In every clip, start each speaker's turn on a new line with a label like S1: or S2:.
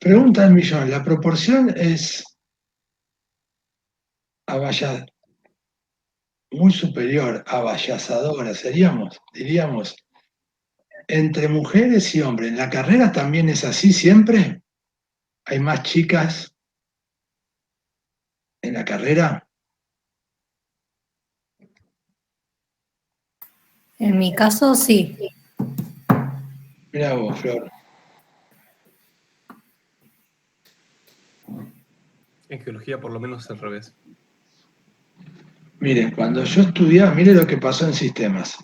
S1: Pregunta del millón, ¿la proporción es avalla- muy superior, avallazadora, diríamos, entre mujeres y hombres? ¿En la carrera también es así siempre? ¿Hay más chicas en la carrera?
S2: En mi caso, sí.
S1: Mirá vos, Flor.
S3: En geología por lo menos es al revés.
S1: Miren, cuando yo estudiaba, mire lo que pasó en sistemas.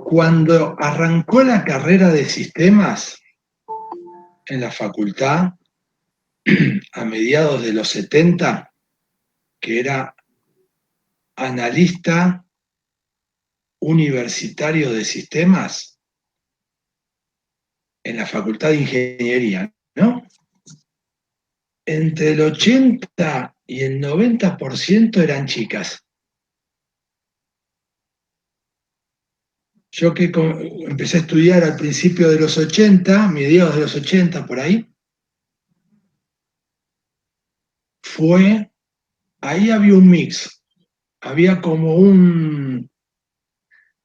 S1: Cuando arrancó la carrera de sistemas en la facultad, a mediados de los 70, que era analista universitario de sistemas en la Facultad de Ingeniería, ¿no? Entre el 80 y el 90% eran chicas. Yo que empecé a estudiar al principio de los 80, mediados de los 80 por ahí, ahí había un mix, había como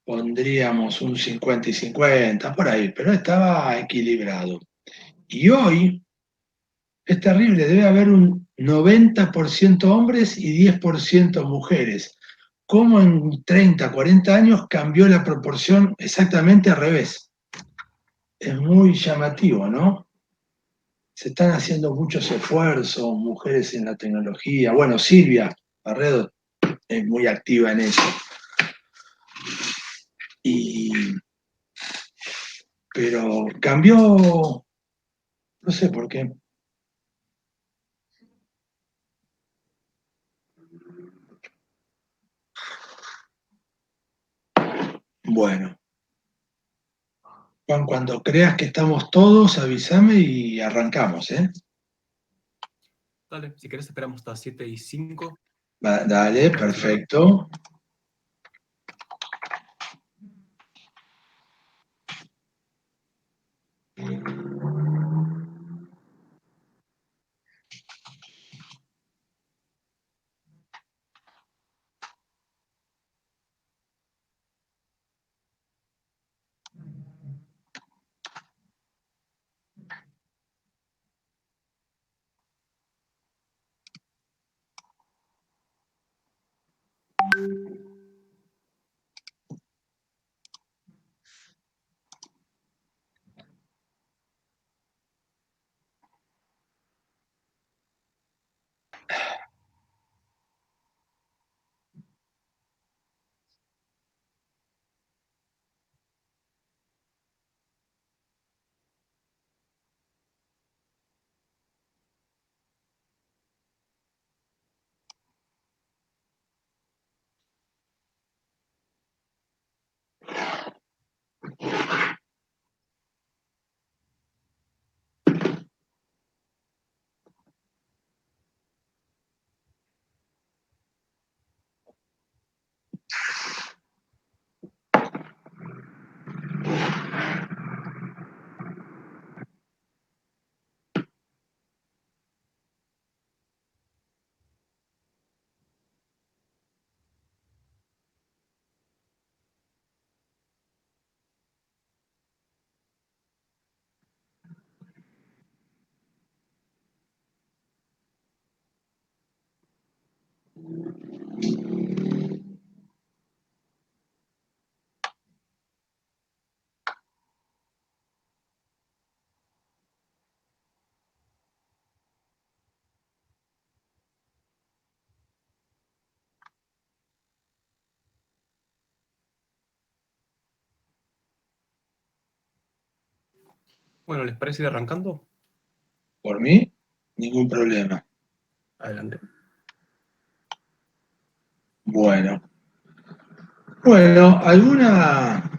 S1: pondríamos un 50 y 50 por ahí, pero estaba equilibrado. Y hoy es terrible, debe haber un 90% hombres y 10% mujeres. ¿Cómo en 30, 40 años cambió la proporción exactamente al revés? Es muy llamativo, ¿no? Se están haciendo muchos esfuerzos, mujeres en la tecnología. Bueno, Silvia Barredo es muy activa en eso. Pero cambió, no sé por qué. Bueno, Juan, cuando creas que estamos todos, avísame y arrancamos, ¿eh?
S3: Dale, si querés esperamos hasta 7:05.
S1: Dale, perfecto.
S3: Bueno, ¿les parece ir arrancando?
S1: Por mí, ningún problema.
S3: Adelante.
S1: Bueno, ¿alguna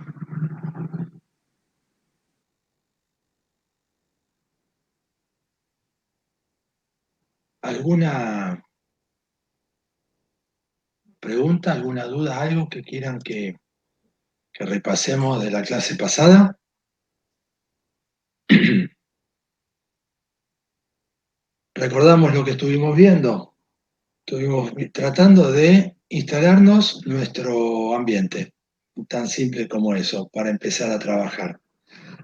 S1: pregunta, alguna duda, algo que quieran que repasemos de la clase pasada? ¿Recordamos lo que estuvimos viendo? Estuvimos tratando de instalarnos nuestro ambiente, tan simple como eso, para empezar a trabajar.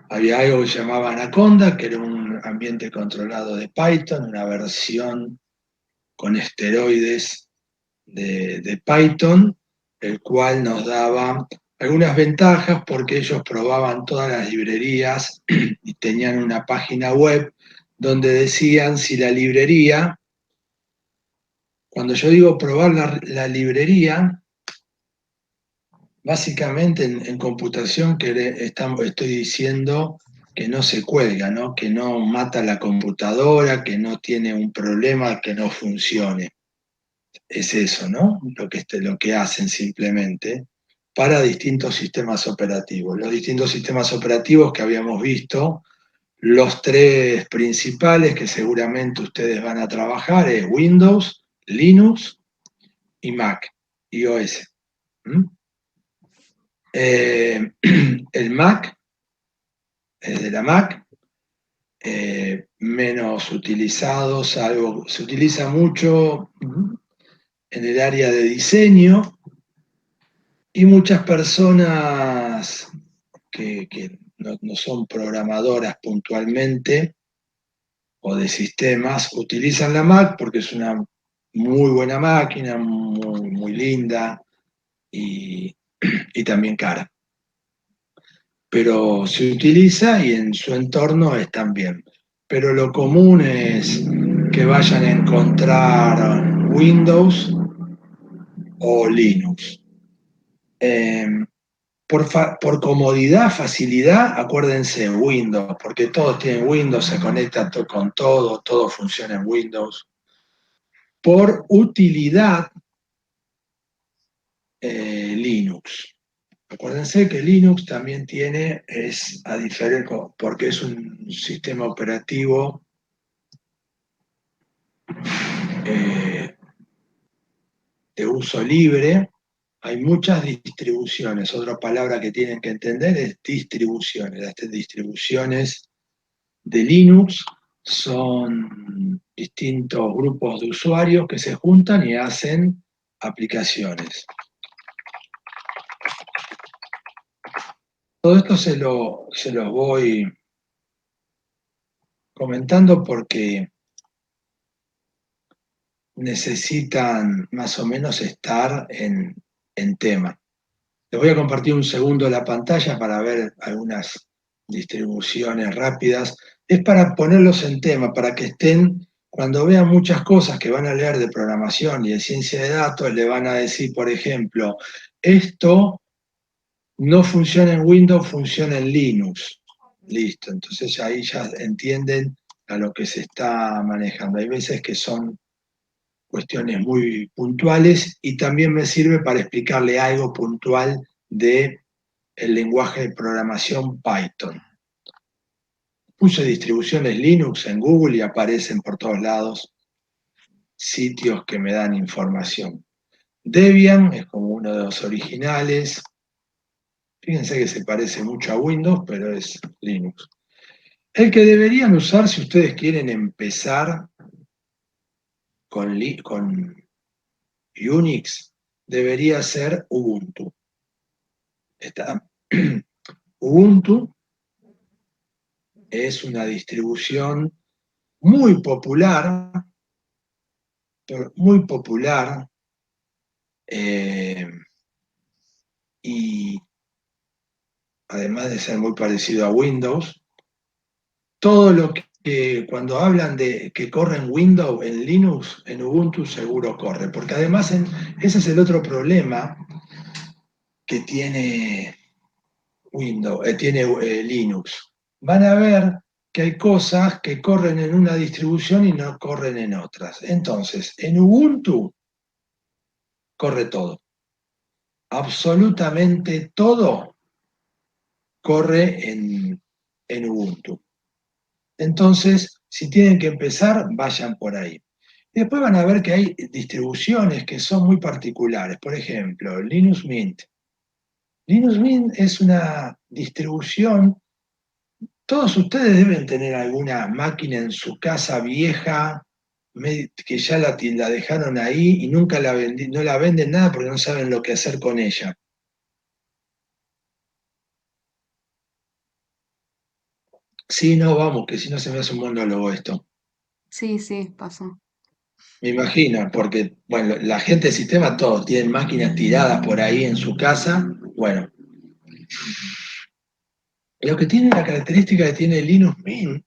S1: Había algo que se llamaba Anaconda, que era un ambiente controlado de Python, una versión con esteroides de Python, el cual nos daba algunas ventajas porque ellos probaban todas las librerías y tenían una página web donde decían si la librería, cuando yo digo probar la librería, básicamente en computación estoy diciendo que no se cuelga, ¿no? Que no mata la computadora, que no tiene un problema, que no funcione. Es eso, ¿no? Lo que hacen simplemente para distintos sistemas operativos. Los distintos sistemas operativos que habíamos visto, los tres principales que seguramente ustedes van a trabajar es Windows, Linux y Mac, iOS. ¿Mm? El Mac, de la Mac, menos utilizado, se utiliza mucho en el área de diseño y muchas personas que no son programadoras puntualmente o de sistemas utilizan la Mac porque es una muy buena máquina, muy, muy linda y también cara. Pero se utiliza y en su entorno están bien. Pero lo común es que vayan a encontrar Windows o Linux. Por comodidad, facilidad, acuérdense Windows, porque todos tienen Windows, se conecta con todo, todo funciona en Windows. Por utilidad, Linux. Acuérdense que Linux también es a diferencia, porque es un sistema operativo eh, de uso libre, hay muchas distribuciones. Otra palabra que tienen que entender es distribuciones. Las distribuciones de Linux son distintos grupos de usuarios que se juntan y hacen aplicaciones. Todo esto se los voy comentando porque necesitan más o menos estar en tema. Les voy a compartir un segundo la pantalla para ver algunas distribuciones rápidas. Es para ponerlos en tema, para que estén, cuando vean muchas cosas que van a leer de programación y de ciencia de datos, le van a decir, por ejemplo, esto no funciona en Windows, funciona en Linux. Listo, entonces ahí ya entienden a lo que se está manejando. Hay veces que son cuestiones muy puntuales y también me sirve para explicarle algo puntual de el lenguaje de programación Python. Puse distribuciones Linux en Google y aparecen por todos lados sitios que me dan información. Debian es como uno de los originales. Fíjense que se parece mucho a Windows, pero es Linux. El que deberían usar si ustedes quieren empezar con Unix debería ser Ubuntu. Ubuntu es una distribución muy popular, y además de ser muy parecido a Windows, todo lo que cuando hablan de que corre en Windows, en Linux, en Ubuntu seguro corre, porque además ese es el otro problema que tiene Linux. Van a ver que hay cosas que corren en una distribución y no corren en otras. Entonces, en Ubuntu corre todo. Absolutamente todo corre en Ubuntu. Entonces, si tienen que empezar, vayan por ahí. Y después van a ver que hay distribuciones que son muy particulares. Por ejemplo, Linux Mint. Linux Mint es una distribución. Todos ustedes deben tener alguna máquina en su casa vieja que ya la dejaron ahí y nunca no la venden nada porque no saben lo que hacer con ella. Sí, no, vamos, que si no se me hace un monólogo esto.
S4: Sí, sí, pasó.
S1: Me imagino, porque, bueno, la gente del sistema, todos tienen máquinas tiradas por ahí en su casa. Bueno, lo que tiene, la característica que tiene Linux Mint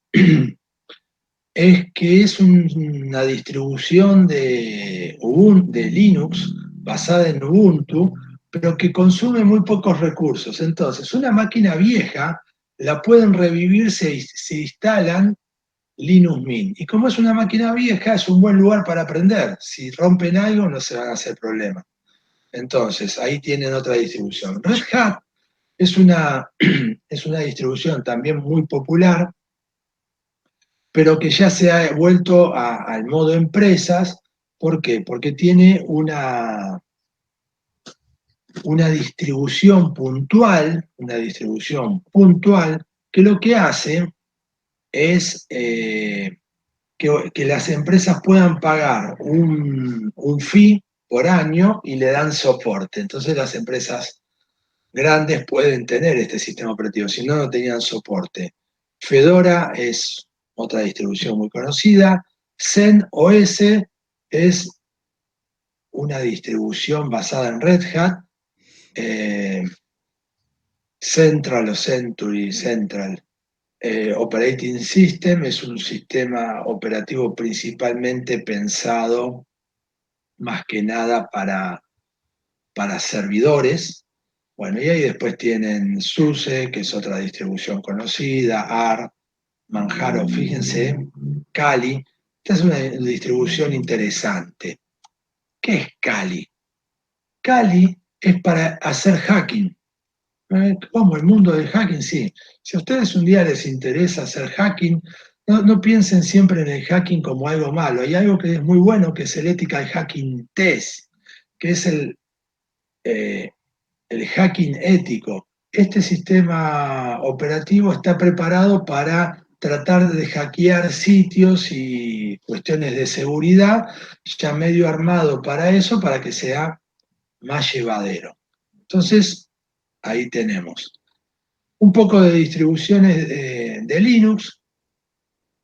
S1: es que es una distribución de Linux basada en Ubuntu, pero que consume muy pocos recursos. Entonces, una máquina vieja la pueden revivir si instalan Linux Mint. Y como es una máquina vieja, es un buen lugar para aprender. Si rompen algo, no se van a hacer problemas. Entonces, ahí tienen otra distribución. Red Hat es es una distribución también muy popular, pero que ya se ha vuelto al modo empresas. ¿Por qué? Porque tiene una distribución puntual, que lo que hace es que las empresas puedan pagar un fee por año y le dan soporte. Entonces las empresas grandes pueden tener este sistema operativo, si no, no tenían soporte. Fedora es otra distribución muy conocida. ZenOS es una distribución basada en Red Hat. Central o Century Central Operating System es un sistema operativo principalmente pensado más que nada para servidores. Bueno, y ahí después tienen SUSE, que es otra distribución conocida, ARM, Manjaro, fíjense, Kali. Esta es una distribución interesante. ¿Qué es Kali? Kali es para hacer hacking. ¿Cómo? El mundo del hacking, sí. Si a ustedes un día les interesa hacer hacking, no piensen siempre en el hacking como algo malo. Hay algo que es muy bueno, que es el Ethical Hacking Test, que es eh, el hacking ético. Este sistema operativo está preparado para tratar de hackear sitios y cuestiones de seguridad, ya medio armado para eso, para que sea más llevadero. Entonces, ahí tenemos un poco de distribuciones de Linux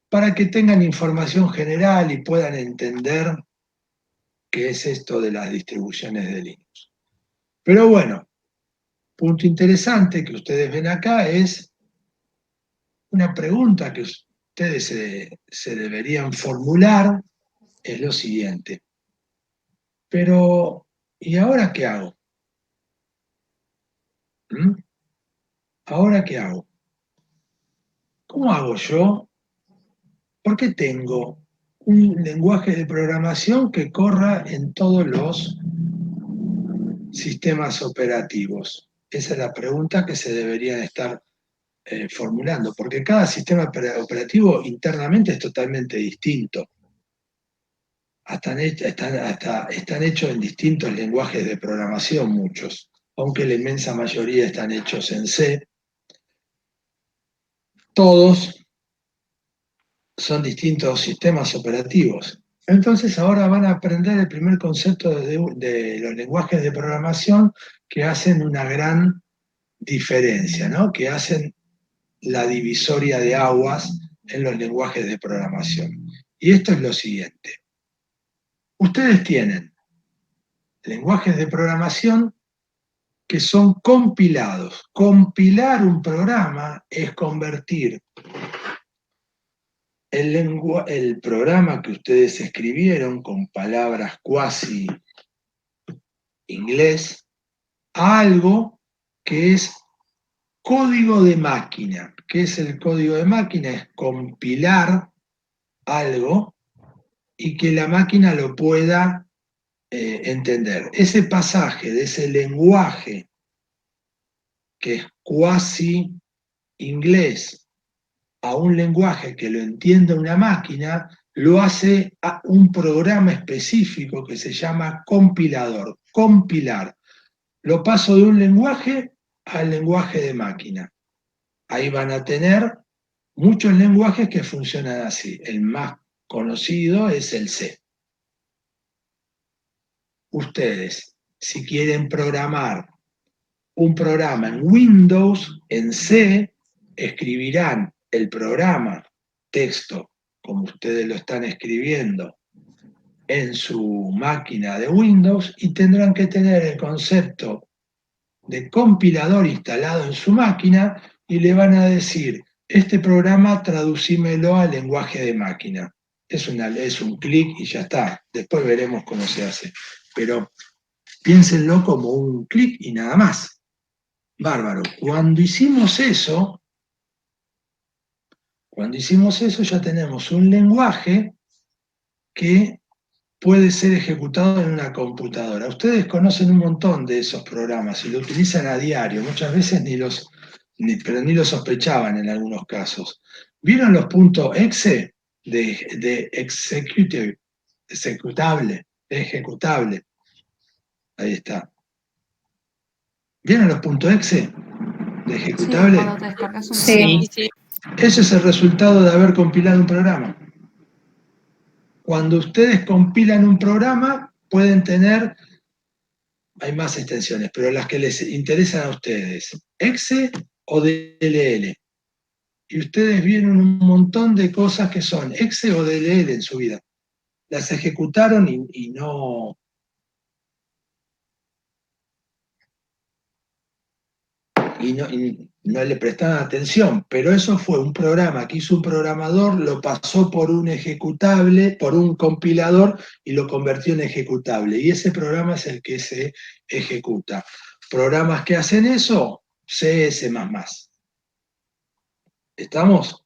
S1: para que tengan información general y puedan entender qué es esto de las distribuciones de Linux. Pero bueno, punto interesante que ustedes ven acá es una pregunta que ustedes se deberían formular, es lo siguiente. Pero, ¿y ahora qué hago? ¿Mm? ¿Ahora qué hago? ¿Cómo hago yo? ¿Por qué tengo un lenguaje de programación que corra en todos los sistemas operativos? Esa es la pregunta que se deberían estar formulando, porque cada sistema operativo internamente es totalmente distinto. Están hechos en distintos lenguajes de programación, muchos, aunque la inmensa mayoría están hechos en C. Todos son distintos sistemas operativos. Entonces ahora van a aprender el primer concepto de los lenguajes de programación que hacen una gran diferencia, ¿no? Que hacen la divisoria de aguas en los lenguajes de programación. Y esto es lo siguiente. Ustedes tienen lenguajes de programación que son compilados. Compilar un programa es convertir el programa que ustedes escribieron con palabras cuasi inglés a algo que es código de máquina. ¿Qué es el código de máquina? Es compilar algo y que la máquina lo pueda entender. Ese pasaje de ese lenguaje que es cuasi inglés a un lenguaje que lo entienda una máquina, lo hace a un programa específico que se llama compilador. Compilar. Lo paso de un lenguaje al lenguaje de máquina. Ahí van a tener muchos lenguajes que funcionan así. El más conocido es el C. Ustedes, si quieren programar un programa en Windows, en C, escribirán el programa, texto, como ustedes lo están escribiendo, en su máquina de Windows y tendrán que tener el concepto de compilador instalado en su máquina y le van a decir, este programa traducímelo al lenguaje de máquina. Es un clic y ya está. Después veremos cómo se hace. Pero piénsenlo como un clic y nada más. Bárbaro. Cuando hicimos eso ya tenemos un lenguaje que puede ser ejecutado en una computadora. Ustedes conocen un montón de esos programas y lo utilizan a diario. Muchas veces pero ni lo sospechaban en algunos casos. ¿Vieron los puntos .exe de ejecutable? Ahí está. ¿Vieron los puntos .exe de
S4: Sí,
S1: ejecutable?
S4: cuando te descargas un
S2: Sí.
S4: programa.
S1: Ese es el resultado de haber compilado un programa. Cuando ustedes compilan un programa, pueden tener, hay más extensiones, pero las que les interesan a ustedes, exe o DLL. Y ustedes vieron un montón de cosas que son exe o DLL en su vida. Las ejecutaron y no le prestaban atención, pero eso fue un programa que hizo un programador, lo pasó por un ejecutable, por un compilador y lo convirtió en ejecutable. Y ese programa es el que se ejecuta. Programas que hacen eso, C, C++. ¿Estamos?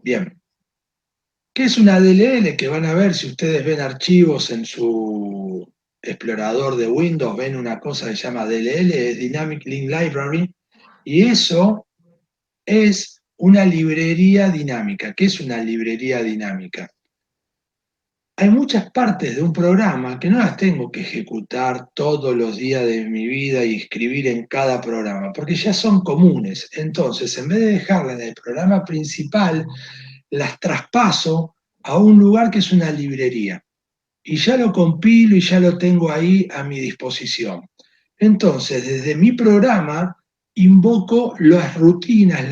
S1: Bien. ¿Qué es una DLL? Que van a ver si ustedes ven archivos en su explorador de Windows, ven una cosa que se llama DLL, es Dynamic Link Library, y eso es una librería dinámica. ¿Qué es una librería dinámica? Hay muchas partes de un programa que no las tengo que ejecutar todos los días de mi vida y escribir en cada programa, porque ya son comunes. Entonces, en vez de dejarlas en el programa principal, las traspaso a un lugar que es una librería. Y ya lo compilo y ya lo tengo ahí a mi disposición. Entonces, desde mi programa, invoco las rutinas,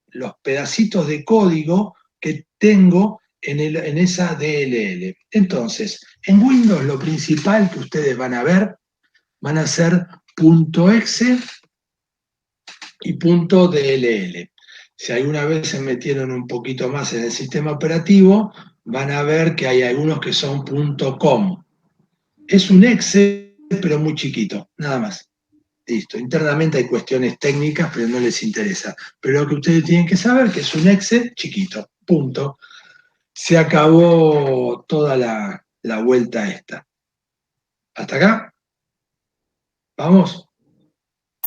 S1: los pedacitos de código que tengo en esa DLL. Entonces, en Windows lo principal que ustedes van a ver van a ser .exe y .dll. Si alguna vez se metieron un poquito más en el sistema operativo, van a ver que hay algunos que son .com. Es un exe, pero muy chiquito, nada más. Listo. Internamente hay cuestiones técnicas, pero no les interesa. Pero lo que ustedes tienen que saber que es un exe chiquito. Punto. Se acabó toda la vuelta esta. ¿Hasta acá? ¿Vamos?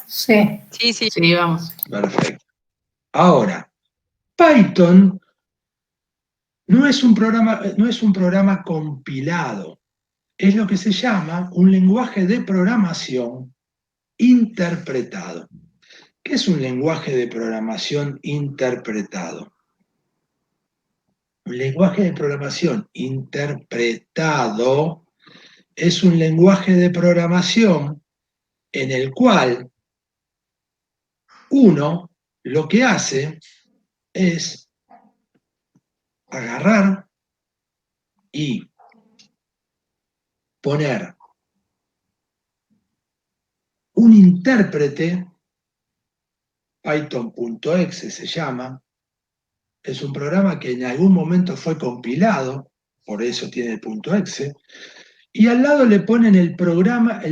S2: Sí.
S5: Sí, vamos.
S1: Perfecto. Ahora, Python no es un programa compilado. Es lo que se llama un lenguaje de programación interpretado. ¿Qué es un lenguaje de programación interpretado? Un lenguaje de programación interpretado es un lenguaje de programación en el cual uno lo que hace es agarrar y poner un intérprete, Python.exe se llama, es un programa que en algún momento fue compilado, por eso tiene el .exe, y al lado le ponen el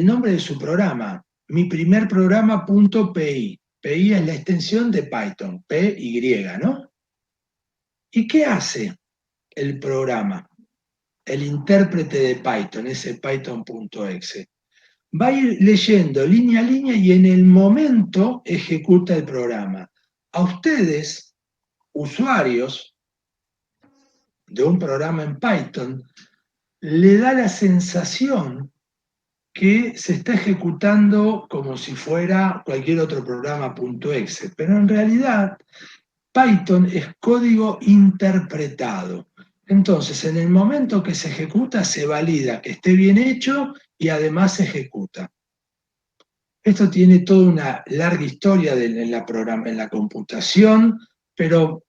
S1: nombre de su programa, mi primer programa.py. PY es la extensión de Python, PY, ¿no? ¿Y qué hace el programa? El intérprete de Python, ese Python.exe. Va a ir leyendo línea a línea y en el momento ejecuta el programa. A ustedes, usuarios de un programa en Python, le da la sensación que se está ejecutando como si fuera cualquier otro programa .exe, pero en realidad Python es código interpretado. Entonces, en el momento que se ejecuta, se valida que esté bien hecho y además se ejecuta. Esto tiene toda una larga historia en la computación, pero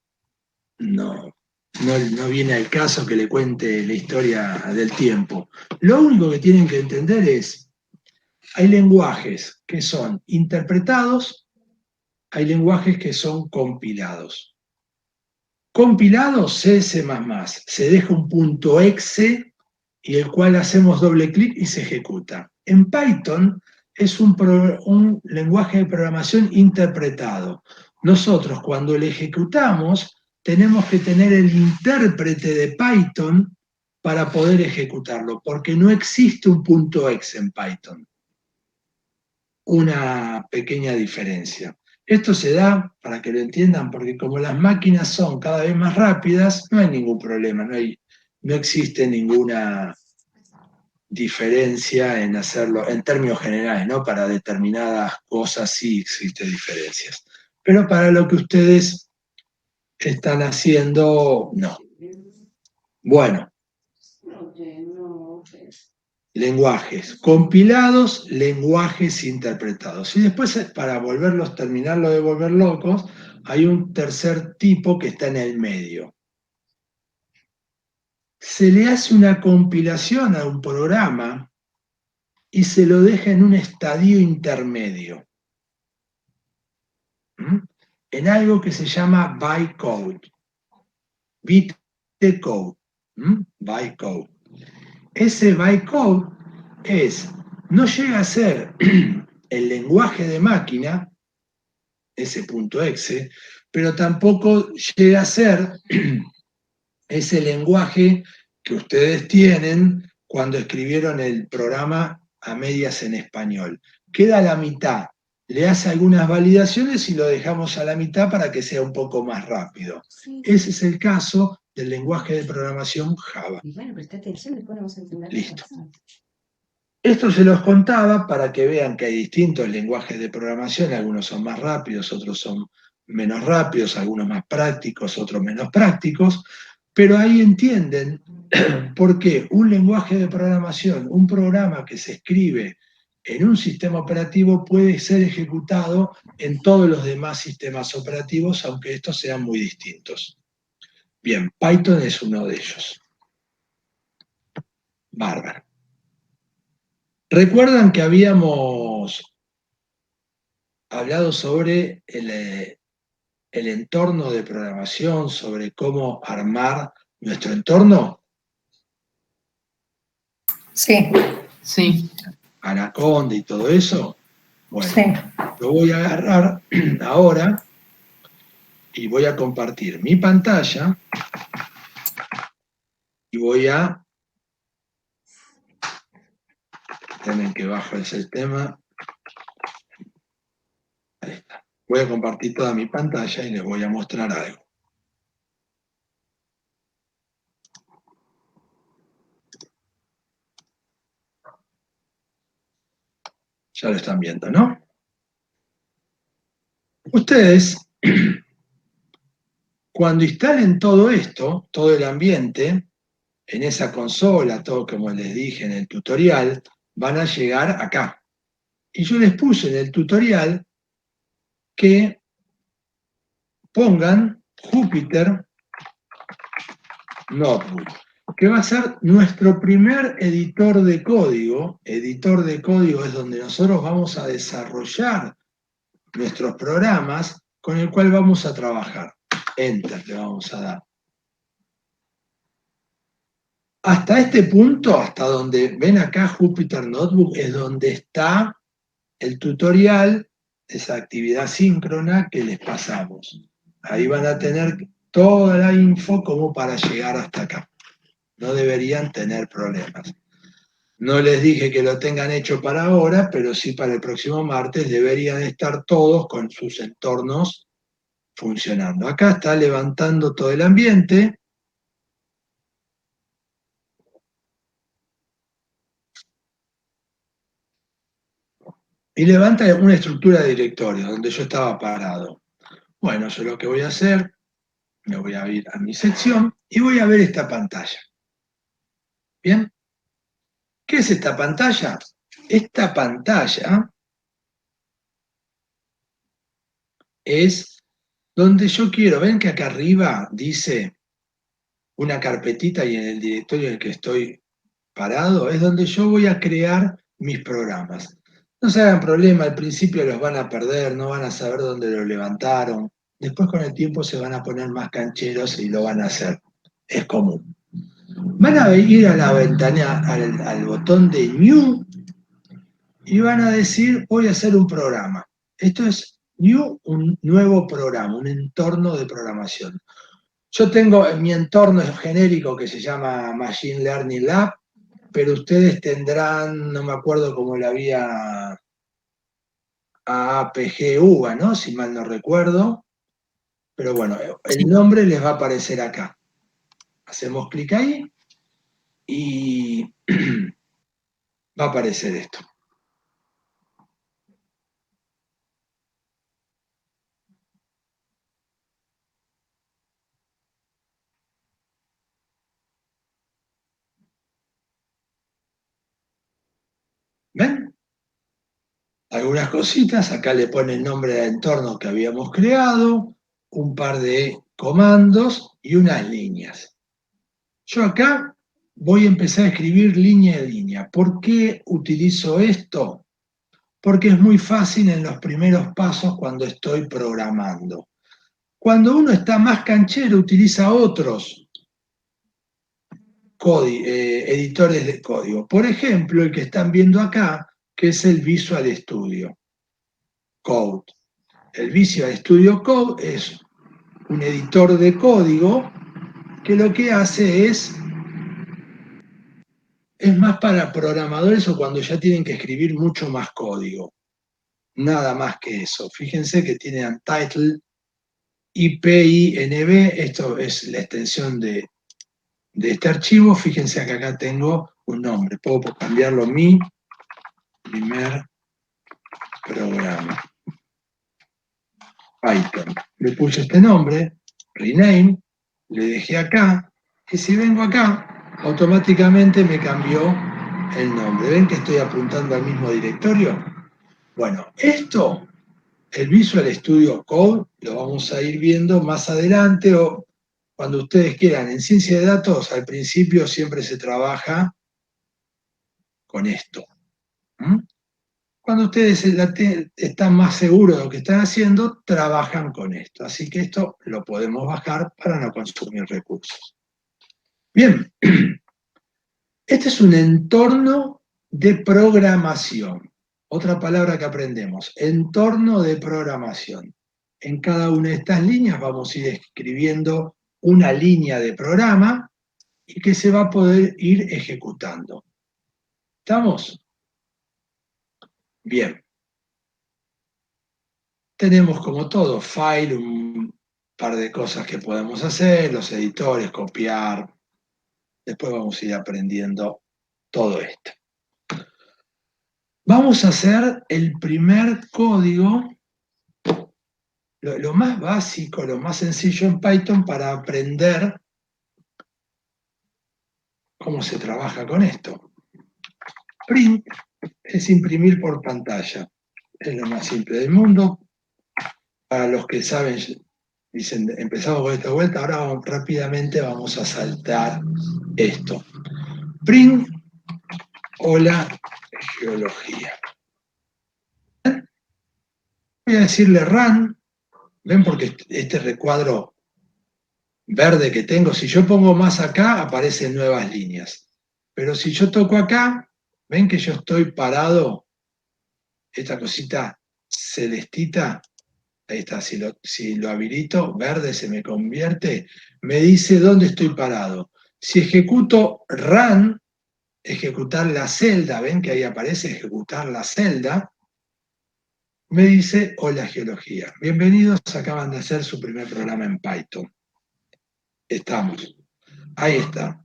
S1: no viene al caso que le cuente la historia del tiempo. Lo único que tienen que entender es, hay lenguajes que son interpretados, hay lenguajes que son compilados. Compilados, C++, se deja un punto .exe y el cual hacemos doble clic y se ejecuta. En Python es un lenguaje de programación interpretado. Nosotros cuando le ejecutamos tenemos que tener el intérprete de Python para poder ejecutarlo, porque no existe un punto .exe en Python. Una pequeña diferencia. Esto se da, para que lo entiendan, porque como las máquinas son cada vez más rápidas, no hay ningún problema, no existe ninguna diferencia en hacerlo, en términos generales, ¿no? Para determinadas cosas sí existen diferencias. Pero para lo que ustedes están haciendo, no. Bueno. Lenguajes compilados, lenguajes interpretados. Y después, para terminarlo de volver locos, hay un tercer tipo que está en el medio. Se le hace una compilación a un programa y se lo deja en un estadio intermedio, en algo que se llama bytecode. Bytecode. Bytecode. Ese bytecode no llega a ser el lenguaje de máquina, ese punto .exe, pero tampoco llega a ser ese lenguaje que ustedes tienen cuando escribieron el programa a medias en español. Queda a la mitad, le hace algunas validaciones y lo dejamos a la mitad para que sea un poco más rápido. Ese es el caso del lenguaje de programación Java. Listo. Esto se los contaba para que vean que hay distintos lenguajes de programación, algunos son más rápidos, otros son menos rápidos, algunos más prácticos, otros menos prácticos, pero ahí entienden por qué un lenguaje de programación, un programa que se escribe en un sistema operativo puede ser ejecutado en todos los demás sistemas operativos, aunque estos sean muy distintos. Bien, Python es uno de ellos. Bárbaro. ¿Recuerdan que habíamos hablado sobre el entorno de programación, sobre cómo armar nuestro entorno?
S2: Sí.
S5: Sí.
S1: Anaconda y todo eso. Bueno,
S2: Sí.
S1: lo voy a agarrar ahora y voy a compartir mi pantalla y voy a... Tienen que bajar ese tema. Ahí está. Voy a compartir toda mi pantalla y les voy a mostrar algo. Ya lo están viendo, ¿no? Ustedes, cuando instalen todo esto, todo el ambiente, en esa consola, todo como les dije en el tutorial, van a llegar acá. Y yo les puse en el tutorial que pongan Jupyter Notebook, que va a ser nuestro primer editor de código. Editor de código es donde nosotros vamos a desarrollar nuestros programas con el cual vamos a trabajar. Enter le vamos a dar. Hasta este punto, hasta donde ven acá Jupyter Notebook, es donde está el tutorial, esa actividad síncrona que les pasamos. Ahí van a tener toda la info como para llegar hasta acá. No deberían tener problemas. No les dije que lo tengan hecho para ahora, pero sí para el próximo martes deberían estar todos con sus entornos funcionando. Acá está levantando todo el ambiente. Y levanta una estructura de directorio donde yo estaba parado. Bueno, yo lo que voy a hacer Me voy a ir a mi sección y voy a ver esta pantalla. ¿Bien? ¿Qué es esta pantalla? Esta pantalla es donde yo quiero. ¿Ven que acá arriba dice una carpetita y en el directorio en el que estoy parado? Es donde yo voy a crear mis programas. No se hagan problema, al principio los van a perder, no van a saber dónde lo levantaron. Después con el tiempo se van a poner más cancheros y lo van a hacer. Es común. Van a ir a la ventana, al botón de New y van a decir, voy a hacer un programa. Esto es New, un nuevo programa, un entorno de programación. Yo tengo en mi entorno genérico que se llama Machine Learning Lab, pero ustedes tendrán, no me acuerdo cómo la había APG UVA, ¿no? Si mal no recuerdo. Pero bueno, el nombre les va a aparecer acá. Hacemos clic ahí y va a aparecer esto. ¿Ven? Algunas cositas, acá le pone el nombre del entorno que habíamos creado, un par de comandos y unas líneas. Yo acá voy a empezar a escribir línea a línea. ¿Por qué utilizo esto? Porque es muy fácil en los primeros pasos cuando estoy programando. Cuando uno está más canchero, utiliza otros editores de código. Por ejemplo, el que están viendo acá, que es el Visual Studio Code. El Visual Studio Code es un editor de código que lo que hace es más para programadores o cuando ya tienen que escribir mucho más código. Nada más que eso. Fíjense que tiene Untitled, IPINB, esto es la extensión de este archivo. Fíjense que acá tengo un nombre. Puedo cambiarlo mi primer programa. Python. Le puse este nombre, rename, le dejé acá, y si vengo acá, automáticamente me cambió el nombre. ¿Ven que estoy apuntando al mismo directorio? Bueno, esto, el Visual Studio Code, lo vamos a ir viendo más adelante o cuando ustedes quieran. En ciencia de datos, al principio siempre se trabaja con esto. Cuando ustedes están más seguros de lo que están haciendo, trabajan con esto. Así que esto lo podemos bajar para no consumir recursos. Bien, este es un entorno de programación. Otra palabra que aprendemos, entorno de programación. En cada una de estas líneas vamos a ir escribiendo una línea de programa y que se va a poder ir ejecutando. ¿Estamos? Bien. Tenemos como todo, file, un par de cosas que podemos hacer, los editores, copiar. Después vamos a ir aprendiendo todo esto. Vamos a hacer el primer código, lo más básico, lo más sencillo en Python para aprender cómo se trabaja con esto. Print es imprimir por pantalla. Es lo más simple del mundo. Para los que saben, dicen, empezamos con esta vuelta, ahora rápidamente vamos a saltar esto. Print, hola, geología. Voy a decirle run, ven porque este recuadro verde que tengo, si yo pongo más acá, aparecen nuevas líneas. Pero si yo toco acá, ven que yo estoy parado, esta cosita celestita, ahí está, si lo habilito, verde se me convierte, me dice dónde estoy parado. Si ejecuto run, ejecutar la celda, ven que ahí aparece ejecutar la celda, me dice, hola geología, bienvenidos, acaban de hacer su primer programa en Python. Estamos, ahí está.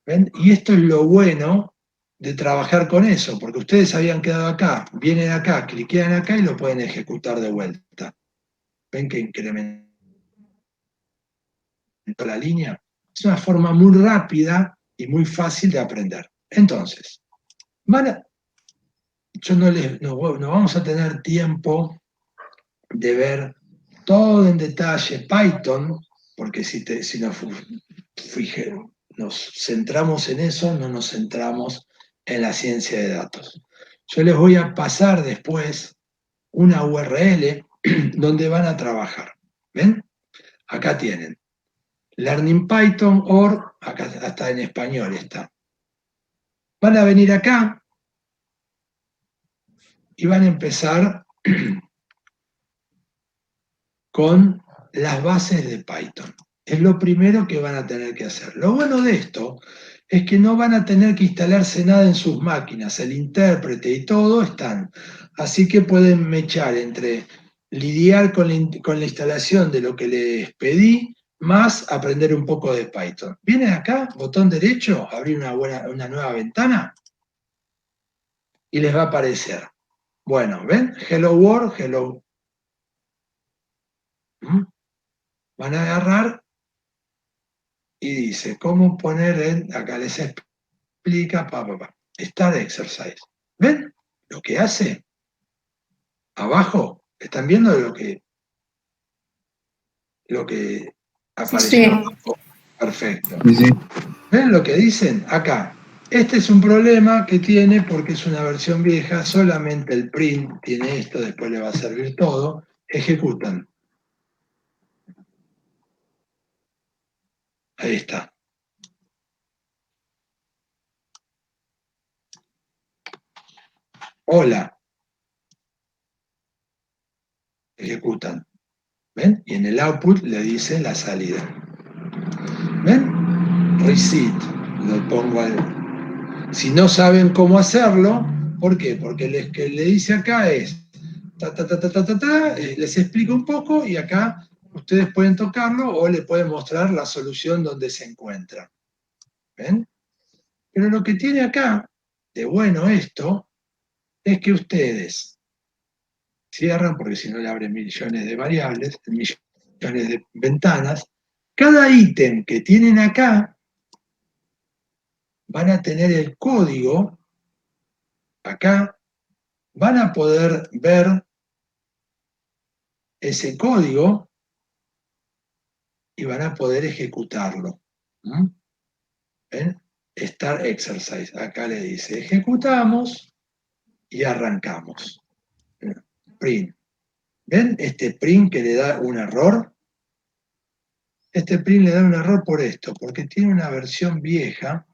S1: ¿Ven? Y esto es lo bueno de trabajar con eso, porque ustedes habían quedado acá, vienen acá, cliquean acá y lo pueden ejecutar de vuelta. Ven que incrementa. en toda la línea. Es una forma muy rápida y muy fácil de aprender. Entonces, no vamos a tener tiempo de ver todo en detalle Python, porque si nos centramos en eso, no nos centramos en la ciencia de datos. Yo les voy a pasar después una URL donde van a trabajar. ¿Ven? Acá tienen. Learning Python or, acá está en español está. Van a venir acá y van a empezar con las bases de Python. Es lo primero que van a tener que hacer. Lo bueno de esto es que no van a tener que instalarse nada en sus máquinas. El intérprete y todo están. Así que pueden mechar entre lidiar con la instalación de lo que les pedí, más aprender un poco de Python. Vienen acá, botón derecho, abrir una nueva ventana y les va a aparecer. Bueno, ¿ven? Hello World, hello. Van a agarrar y dice, ¿cómo poner acá les explica, Start exercise. ¿Ven lo que hace? Abajo, ¿están viendo lo que apareció
S2: Sí.
S1: abajo? Perfecto.
S5: Sí.
S1: ¿Ven lo que dicen? Acá. Este es un problema que tiene porque es una versión vieja, solamente el print tiene esto, después le va a servir todo. Ejecutan. Ahí está. Hola. Ejecutan. ¿Ven? Y en el output le dice la salida. ¿Ven? Receipt. Lo pongo al... Si no saben cómo hacerlo, ¿por qué? Porque que le dice acá es les explico un poco y acá ustedes pueden tocarlo o le pueden mostrar la solución donde se encuentra. ¿Ven? Pero lo que tiene acá de bueno esto es que ustedes cierran, porque si no le abren millones de variables, millones de ventanas, cada ítem que tienen acá van a tener el código acá, van a poder ver ese código y van a poder ejecutarlo. ¿Ven? Start exercise. Acá le dice, ejecutamos y arrancamos. Print. ¿Ven este print que le da un error? Este print le da un error por esto, porque tiene una versión vieja.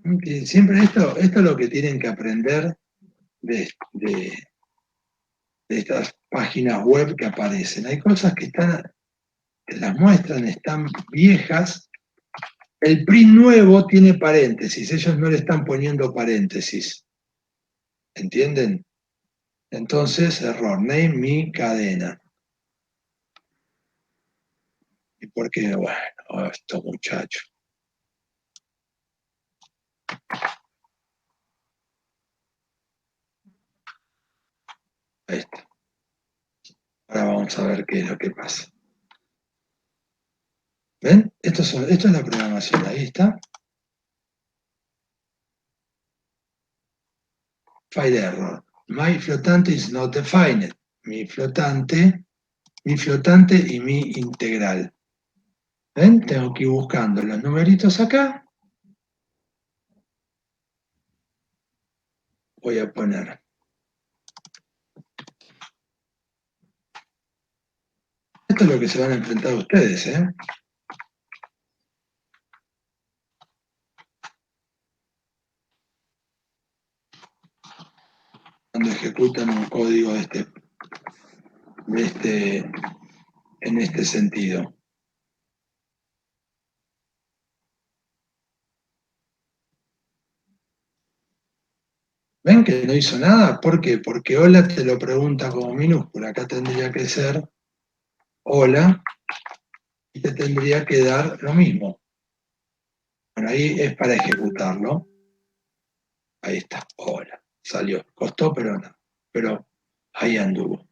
S1: Y siempre esto es lo que tienen que aprender de estas páginas web que aparecen. Hay cosas que las muestran, están viejas. El print nuevo tiene paréntesis, ellos no le están poniendo paréntesis. ¿Entienden? Entonces, error, name mi cadena. ¿Y por qué? Bueno, esto muchacho. Ahí está. Ahora vamos a ver qué es lo que pasa. ¿Ven? Esto es la programación, ahí está. File error. My flotante is not defined. Mi flotante y mi integral. ¿Ven? Tengo que ir buscando los numeritos acá. Voy a poner. Esto es lo que se van a enfrentar ustedes, ¿eh? Cuando ejecutan un código en este sentido. ¿Ven que no hizo nada? ¿Por qué? Porque hola te lo pregunta como minúscula. Acá tendría que ser hola y te tendría que dar lo mismo. Bueno, ahí es para ejecutarlo. Ahí está, hola. Salió. Costó, pero no. Pero ahí anduvo.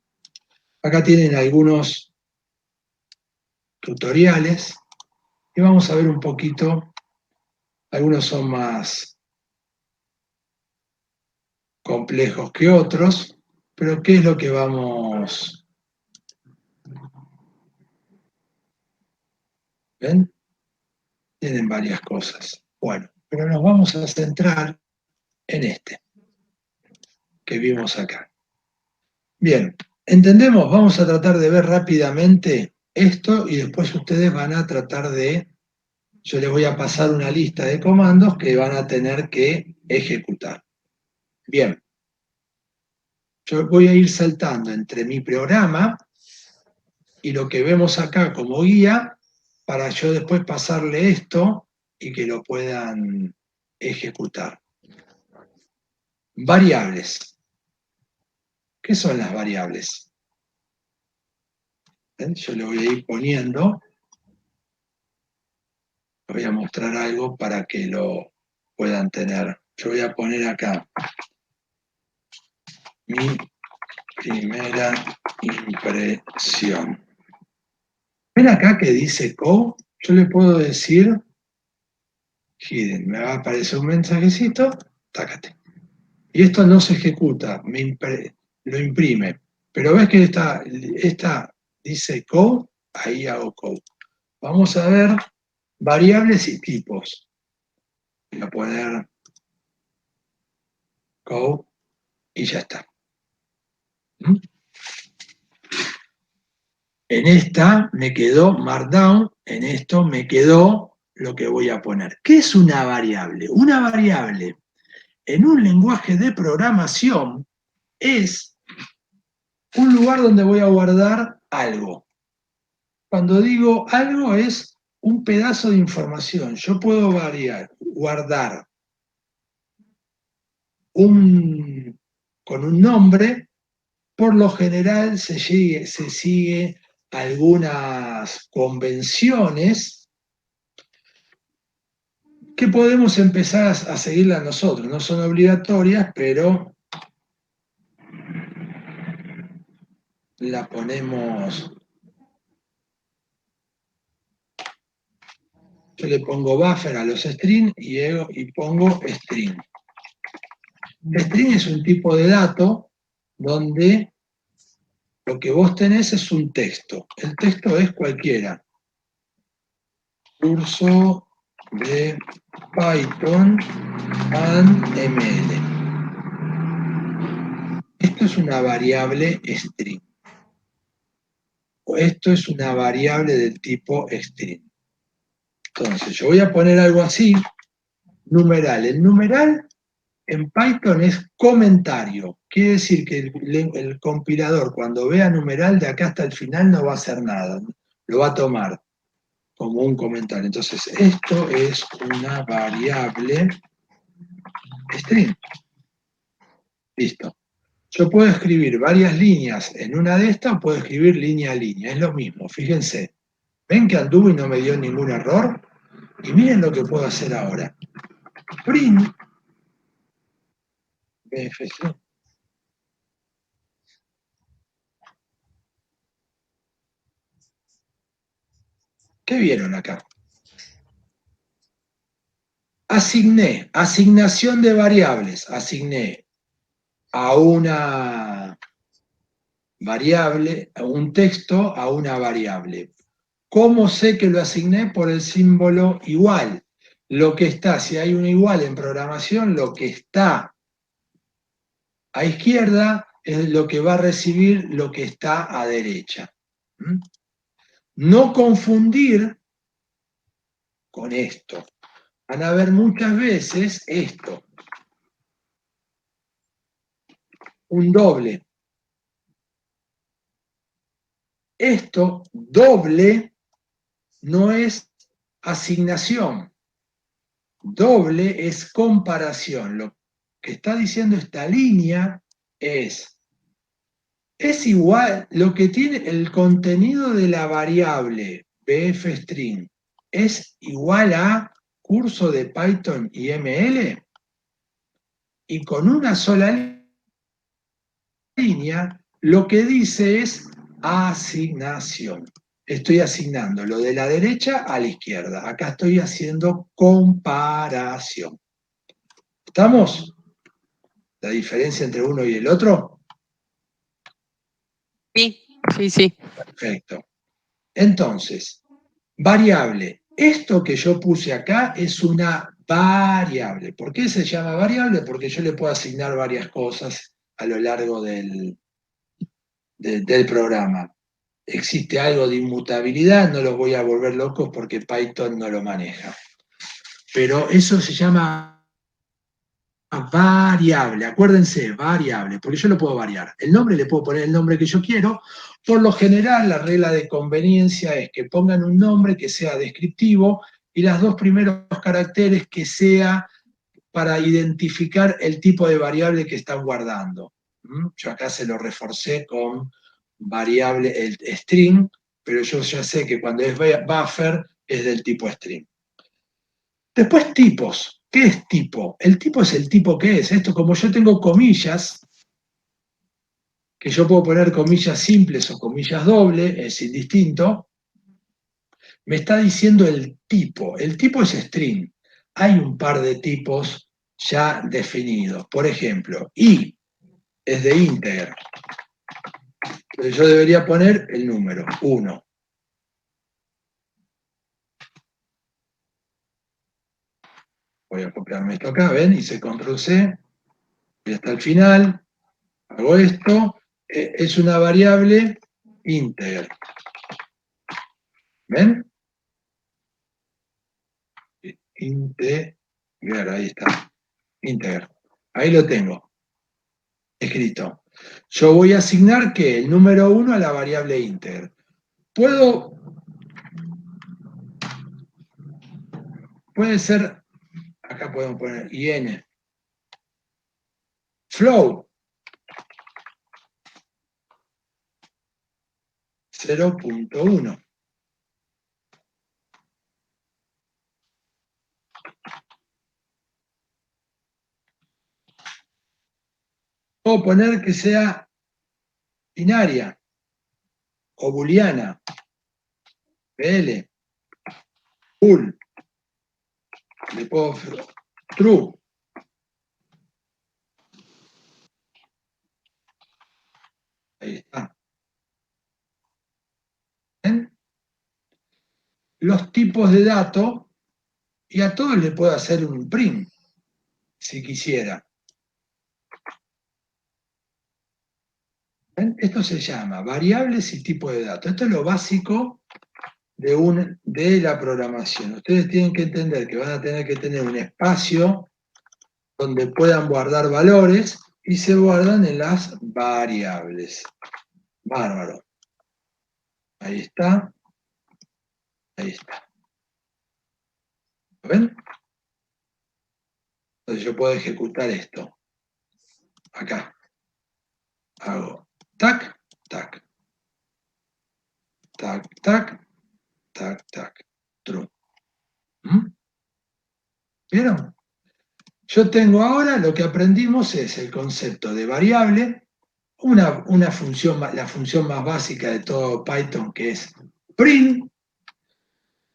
S1: Acá tienen algunos tutoriales y vamos a ver un poquito, algunos son más complejos que otros, pero ¿qué es lo que vamos? ¿Ven? Tienen varias cosas. Bueno, pero nos vamos a centrar en este que vimos acá. Bien, ¿entendemos? Vamos a tratar de ver rápidamente esto y después ustedes van a tratar de, yo les voy a pasar una lista de comandos que van a tener que ejecutar. Bien, yo voy a ir saltando entre mi programa y lo que vemos acá como guía para yo después pasarle esto y que lo puedan ejecutar. Variables. ¿Qué son las variables? ¿Ven? Yo le voy a ir poniendo, voy a mostrar algo para que lo puedan tener. Yo voy a poner acá mi primera impresión. ¿Ven acá que dice co? Yo le puedo decir hidden, me va a aparecer un mensajecito, tácate. Y esto no se ejecuta, lo imprime. Pero ves que esta dice code, ahí hago code. Vamos a ver variables y tipos. Voy a poner code y ya está. ¿Mm? En esta me quedó Markdown, en esto me quedó lo que voy a poner. ¿Qué es una variable? Una variable en un lenguaje de programación es un lugar donde voy a guardar algo. Cuando digo algo es un pedazo de información. Yo puedo guardar con un nombre, por lo general se sigue algunas convenciones que podemos empezar a seguirlas nosotros. No son obligatorias, pero la ponemos. Yo le pongo buffer a los strings y pongo string. String es un tipo de dato donde lo que vos tenés es un texto. El texto es cualquiera. Curso de Python and ML. Esto es una variable string. O esto es una variable del tipo string. Entonces, yo voy a poner algo así, numeral. El numeral en Python es comentario. Quiere decir que el compilador, cuando vea numeral de acá hasta el final, no va a hacer nada. Lo va a tomar como un comentario. Entonces, esto es una variable string. Listo. Yo puedo escribir varias líneas en una de estas o puedo escribir línea a línea. Es lo mismo, fíjense. ¿Ven que anduve y no me dio ningún error? Y miren lo que puedo hacer ahora. Print BFC. ¿Qué vieron acá? Asigné, asignación de variables. Asigné a una variable, a un texto a una variable. ¿Cómo sé que lo asigné? Por el símbolo igual. Lo que está, si hay un igual en programación, lo que está a izquierda es lo que va a recibir lo que está a derecha. ¿Mm? No confundir con esto. Van a ver muchas veces esto. Un doble. Esto, doble, no es asignación. Doble es comparación. Lo que está diciendo esta línea es igual, lo que tiene el contenido de la variable bfstring es igual a curso de Python y ML, y con una sola línea lo que dice es asignación. estoy asignando lo de la derecha a la izquierda. Acá estoy haciendo comparación. ¿Estamos? ¿La diferencia entre uno y el otro?
S5: Sí, sí, sí.
S1: Perfecto. Entonces, variable. Esto que yo puse acá es una variable. ¿Por qué se llama variable? Porque yo le puedo asignar varias cosas a lo largo del programa. Existe algo de inmutabilidad, no los voy a volver locos porque Python no lo maneja. Pero eso se llama variable, acuérdense, variable, porque yo lo puedo variar. El nombre le puedo poner el nombre que yo quiero. Por lo general, la regla de conveniencia es que pongan un nombre que sea descriptivo y los dos primeros caracteres que sea para identificar el tipo de variable que están guardando. Yo acá se lo reforcé con variable, el string, pero yo ya sé que cuando es buffer es del tipo string. Después tipos. ¿Qué es tipo? El tipo es el tipo que es. Esto, como yo tengo comillas, que yo puedo poner comillas simples o comillas dobles, es indistinto, me está diciendo el tipo. El tipo es string. Hay un par de tipos ya definidos. Por ejemplo, i es de integer. Entonces yo debería poner el número, 1. Voy a copiarme esto acá, ¿ven? Hice control C, y hasta el final, hago esto, es una variable integer. ¿Ven? Integer, ahí está, integer. Ahí lo tengo, escrito. Yo voy a asignar que el número 1 a la variable integer. Puede ser, acá podemos poner in, float, 0.1. Puedo poner que sea binaria o booleana, PL, bool, le puedo true. Ahí está. ¿Ven? Los tipos de datos, y a todos le puedo hacer un print, si quisiera. ¿Ven? Esto se llama variables y tipo de datos. Esto es lo básico de la programación. Ustedes tienen que entender que van a tener que tener un espacio donde puedan guardar valores y se guardan en las variables. Bárbaro. Ahí está. Ahí está. ¿Lo ven? Entonces yo puedo ejecutar esto. Acá. Hago tac, tac. Tac, tac, tac, tac. True. ¿Vieron? Yo tengo ahora, lo que aprendimos es el concepto de variable, una función, la función más básica de todo Python, que es print,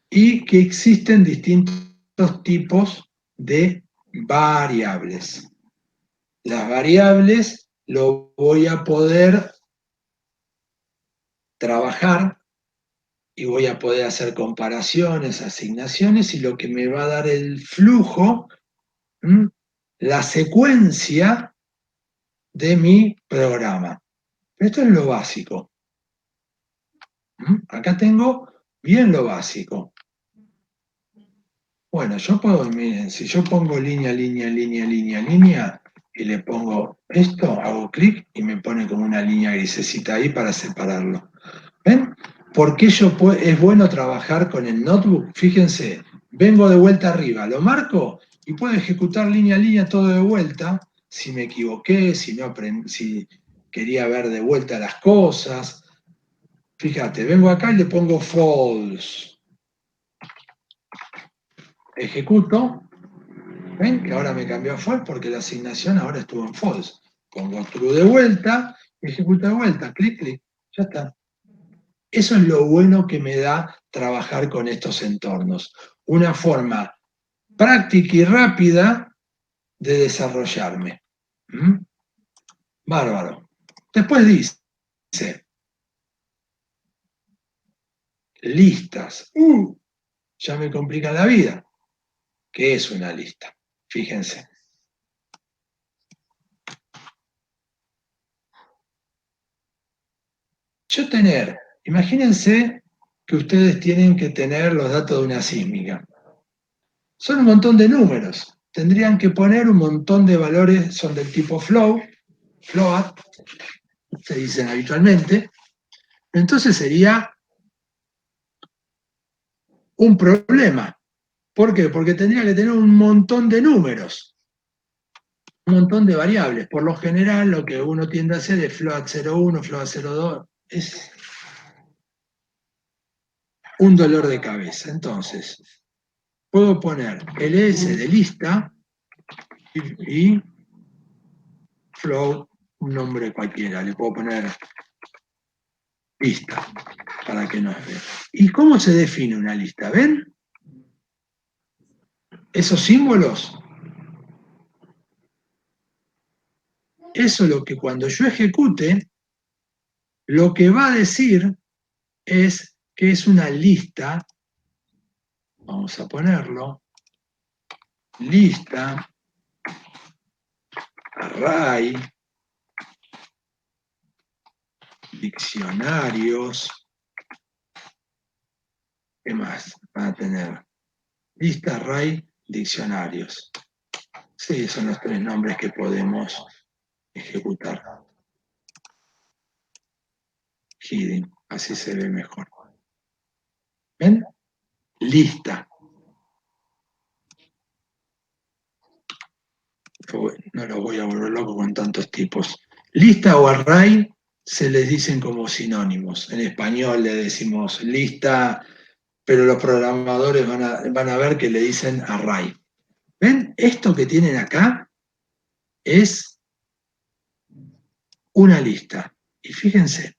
S1: y que existen distintos tipos de variables. Las variables lo voy a poder trabajar y voy a poder hacer comparaciones, asignaciones, y lo que me va a dar el flujo, la secuencia de mi programa. Esto es lo básico. Acá tengo bien lo básico. Bueno, yo puedo, miren, si yo pongo línea, línea, línea, línea, línea, y le pongo esto, hago clic y me pone como una línea grisecita ahí para separarlo. ¿Ven? ¿Por qué es bueno trabajar con el notebook? Fíjense, vengo de vuelta arriba, lo marco y puedo ejecutar línea a línea todo de vuelta, si me equivoqué, si no si quería ver de vuelta las cosas. Fíjate, vengo acá y le pongo false. Ejecuto. ¿Ven? Que ahora me cambió a false porque la asignación ahora estuvo en false. Pongo true de vuelta, ejecuta de vuelta, clic, clic, ya está. Eso es lo bueno que me da trabajar con estos entornos. Una forma práctica y rápida de desarrollarme. ¿Mm? Bárbaro. Después dice, listas. Ya me complica la vida. ¿Qué es una lista? Fíjense. Imagínense que ustedes tienen que tener los datos de una sísmica. Son un montón de números. Tendrían que poner un montón de valores, son del tipo float, se dicen habitualmente. Entonces sería un problema. ¿Por qué? Porque tendría que tener un montón de números, un montón de variables. Por lo general, lo que uno tiende a hacer es float 01, float 02. Es un dolor de cabeza. Entonces, puedo poner ls de lista y float, un nombre cualquiera. Le puedo poner lista para que nos vea. ¿Y cómo se define una lista? ¿Ven? Esos símbolos. Eso es lo que cuando yo ejecute, lo que va a decir es que es una lista. Vamos a ponerlo. Lista, array, diccionarios. ¿Qué más van a tener? Lista, array, diccionarios. Sí, son los tres nombres que podemos ejecutar. Hidden, así se ve mejor. ¿Ven? Lista. No lo voy a volver loco con tantos tipos. Lista o array se les dicen como sinónimos. En español le decimos lista, pero los programadores van a ver que le dicen array. ¿Ven? Esto que tienen acá es una lista. Y fíjense.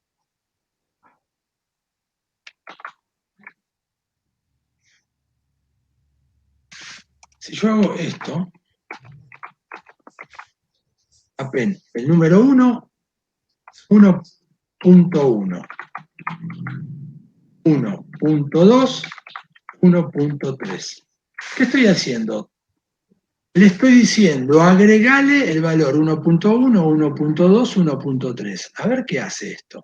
S1: Si yo hago esto, apenas el número 1, 1.1, 1.2, 1.3. ¿Qué estoy haciendo? Le estoy diciendo, agregale el valor 1.1, 1.2, 1.3. A ver qué hace esto.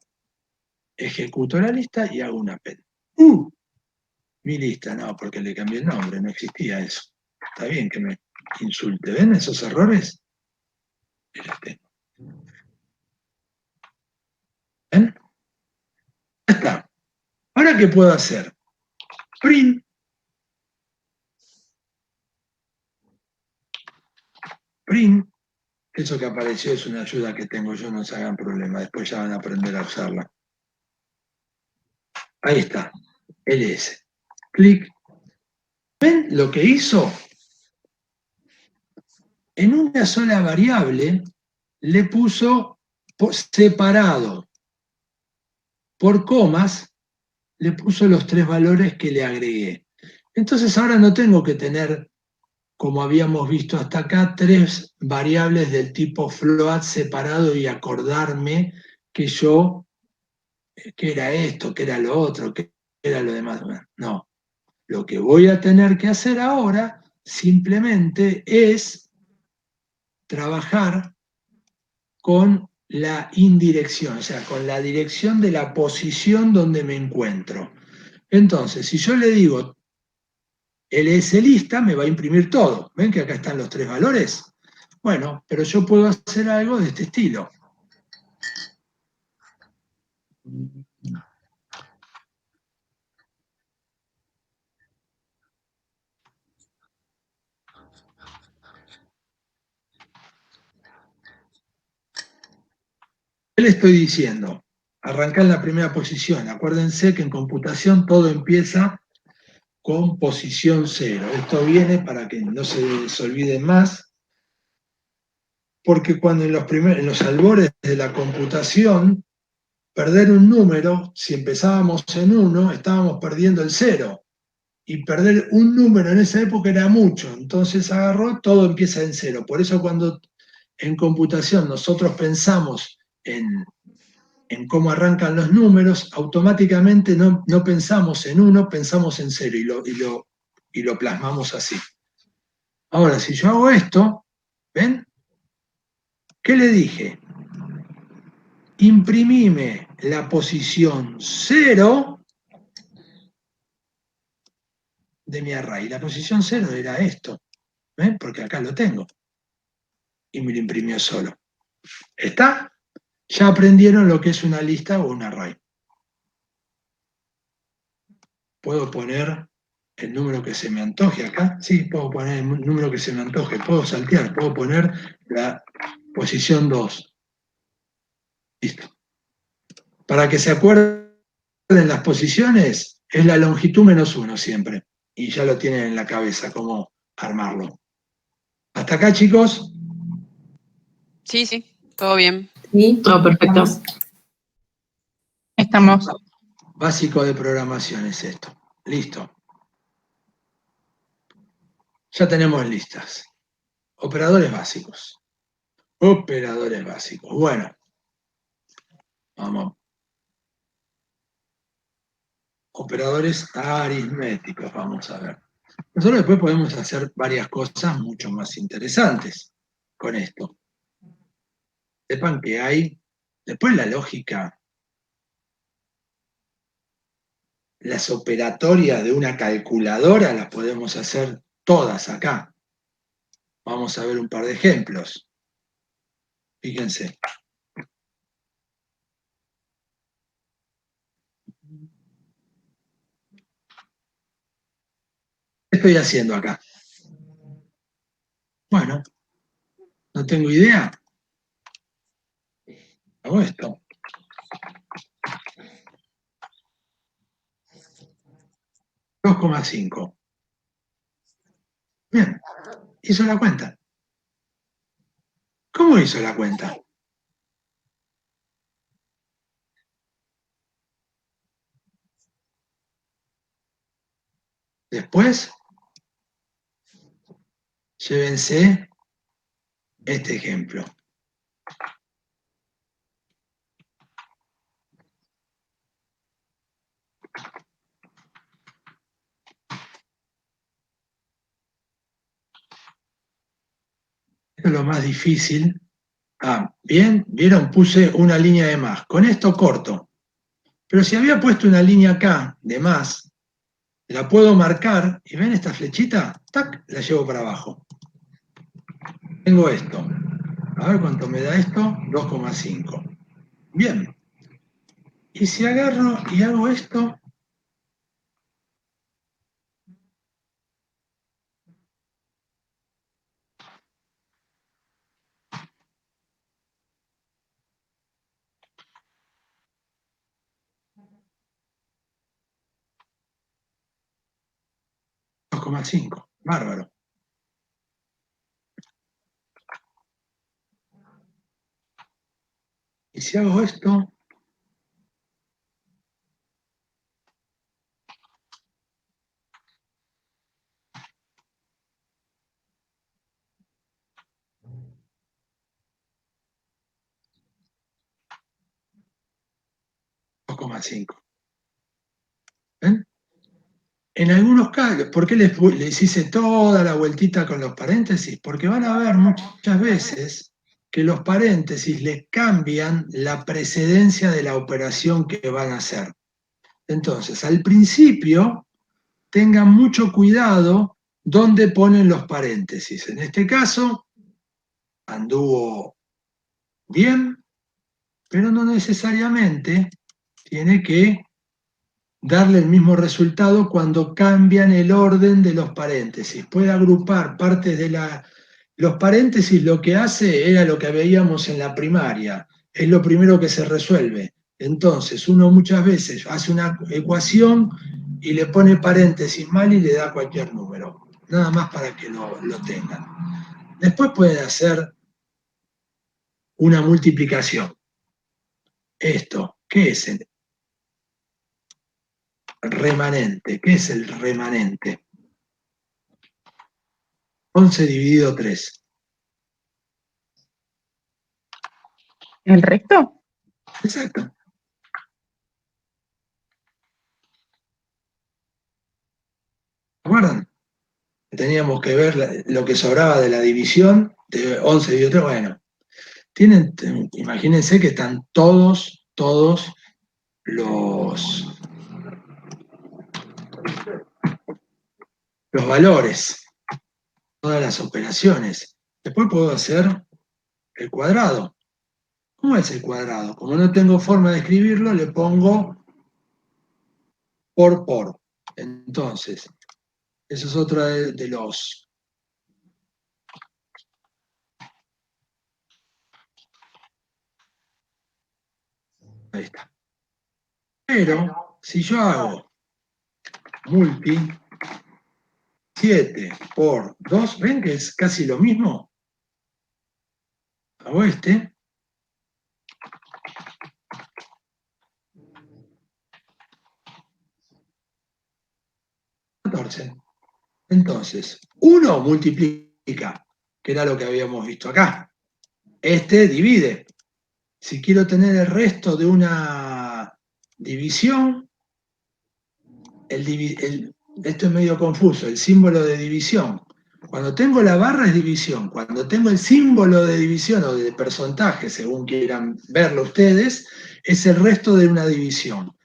S1: Ejecuto la lista y hago un append. Mi lista, no, porque le cambié el nombre, no existía eso. Está bien que me insulte. ¿Ven esos errores? ¿Ven? Ya está. Ahora, ¿qué puedo hacer? Print. Print. Eso que apareció es una ayuda que tengo yo, no se hagan problema. Después ya van a aprender a usarla. Ahí está. ls. Clic. ¿Ven lo que hizo? En una sola variable le puso separado por comas, le puso los tres valores que le agregué. Entonces ahora no tengo que tener, como habíamos visto hasta acá, tres variables del tipo float separado y acordarme que era esto, que era lo otro, que era lo demás. No. Lo que voy a tener que hacer ahora simplemente es trabajar con la indirección, o sea, con la dirección de la posición donde me encuentro. Entonces, si yo le digo ls lista, me va a imprimir todo. ¿Ven que acá están los tres valores? Bueno, pero yo puedo hacer algo de este estilo. ¿Qué le estoy diciendo? Arrancar en la primera posición. Acuérdense que en computación todo empieza con posición 0. Esto viene para que no se les olvide más, porque cuando en los albores de la computación perder un número, si empezábamos en 1, estábamos perdiendo el 0. Y perder un número en esa época era mucho. Entonces agarró, todo empieza en 0. Por eso cuando en computación nosotros pensamos en cómo arrancan los números, automáticamente no pensamos en 1, pensamos en 0 y lo plasmamos así. Ahora, si yo hago esto, ¿ven? ¿Qué le dije? Imprimime la posición 0 de mi array. La posición 0 era esto, ¿ven? Porque acá lo tengo. Y me lo imprimió solo. ¿Está? Ya aprendieron lo que es una lista o un array. ¿Puedo poner el número que se me antoje acá? Sí, puedo poner el número que se me antoje. Puedo saltear, puedo poner la posición 2. Listo. Para que se acuerden las posiciones, es la longitud -1 siempre. Y ya lo tienen en la cabeza cómo armarlo. ¿Hasta acá, chicos?
S5: Sí, sí, todo bien.
S2: Sí,
S6: Todo perfecto.
S2: Estamos.
S1: Básico de programación es esto. Listo. Ya tenemos listas. Operadores básicos. Operadores básicos. Bueno. Vamos. Operadores aritméticos, vamos a ver. Nosotros después podemos hacer varias cosas mucho más interesantes con esto. Sepan que hay, después la lógica, las operatorias de una calculadora las podemos hacer todas acá. Vamos a ver un par de ejemplos. Fíjense. ¿Qué estoy haciendo acá? Bueno, no tengo idea. Hago esto. $2,5. Bien, hizo la cuenta. ¿Cómo hizo la cuenta? Después, llévense este ejemplo. Esto es lo más difícil. Ah, bien, vieron, puse una línea de más. Con esto corto. Pero si había puesto una línea acá de más, la puedo marcar y ven esta flechita, tac, la llevo para abajo. Tengo esto. A ver cuánto me da esto, 2,5. Bien. Y si agarro y hago esto, $2,5. Bárbaro. Y si hago esto, $2,5. ¿Ven? En algunos casos, ¿por qué les hice toda la vueltita con los paréntesis? Porque van a ver muchas veces que los paréntesis les cambian la precedencia de la operación que van a hacer. Entonces, al principio, tengan mucho cuidado dónde ponen los paréntesis. En este caso, anduvo bien, pero no necesariamente tiene que darle el mismo resultado cuando cambian el orden de los paréntesis. Puede agrupar partes de la... Los paréntesis lo que hace era lo que veíamos en la primaria, es lo primero que se resuelve. Entonces, uno muchas veces hace una ecuación y le pone paréntesis mal y le da cualquier número. Nada más para que lo tengan. Después pueden hacer una multiplicación. Esto ¿Qué es el remanente? ¿Qué es el remanente? 11 dividido 3.
S2: ¿El resto?
S1: Exacto. ¿Se acuerdan? Teníamos que ver lo que sobraba de la división de 11 dividido 3. Bueno, imagínense que están todos los valores, todas las operaciones. Después puedo hacer el cuadrado. ¿Cómo es el cuadrado? Como no tengo forma de escribirlo, le pongo por. Entonces, eso es otro de los... Ahí está. Pero, si yo hago multi 7 por 2, ¿ven que es casi lo mismo? Hago este. Entonces, 1 multiplica, que era lo que habíamos visto acá. Este divide. Si quiero tener el resto de una división, esto es medio confuso, el símbolo de división. Cuando tengo la barra es división, cuando tengo el símbolo de división o de porcentaje, según quieran verlo ustedes, es el resto de una división.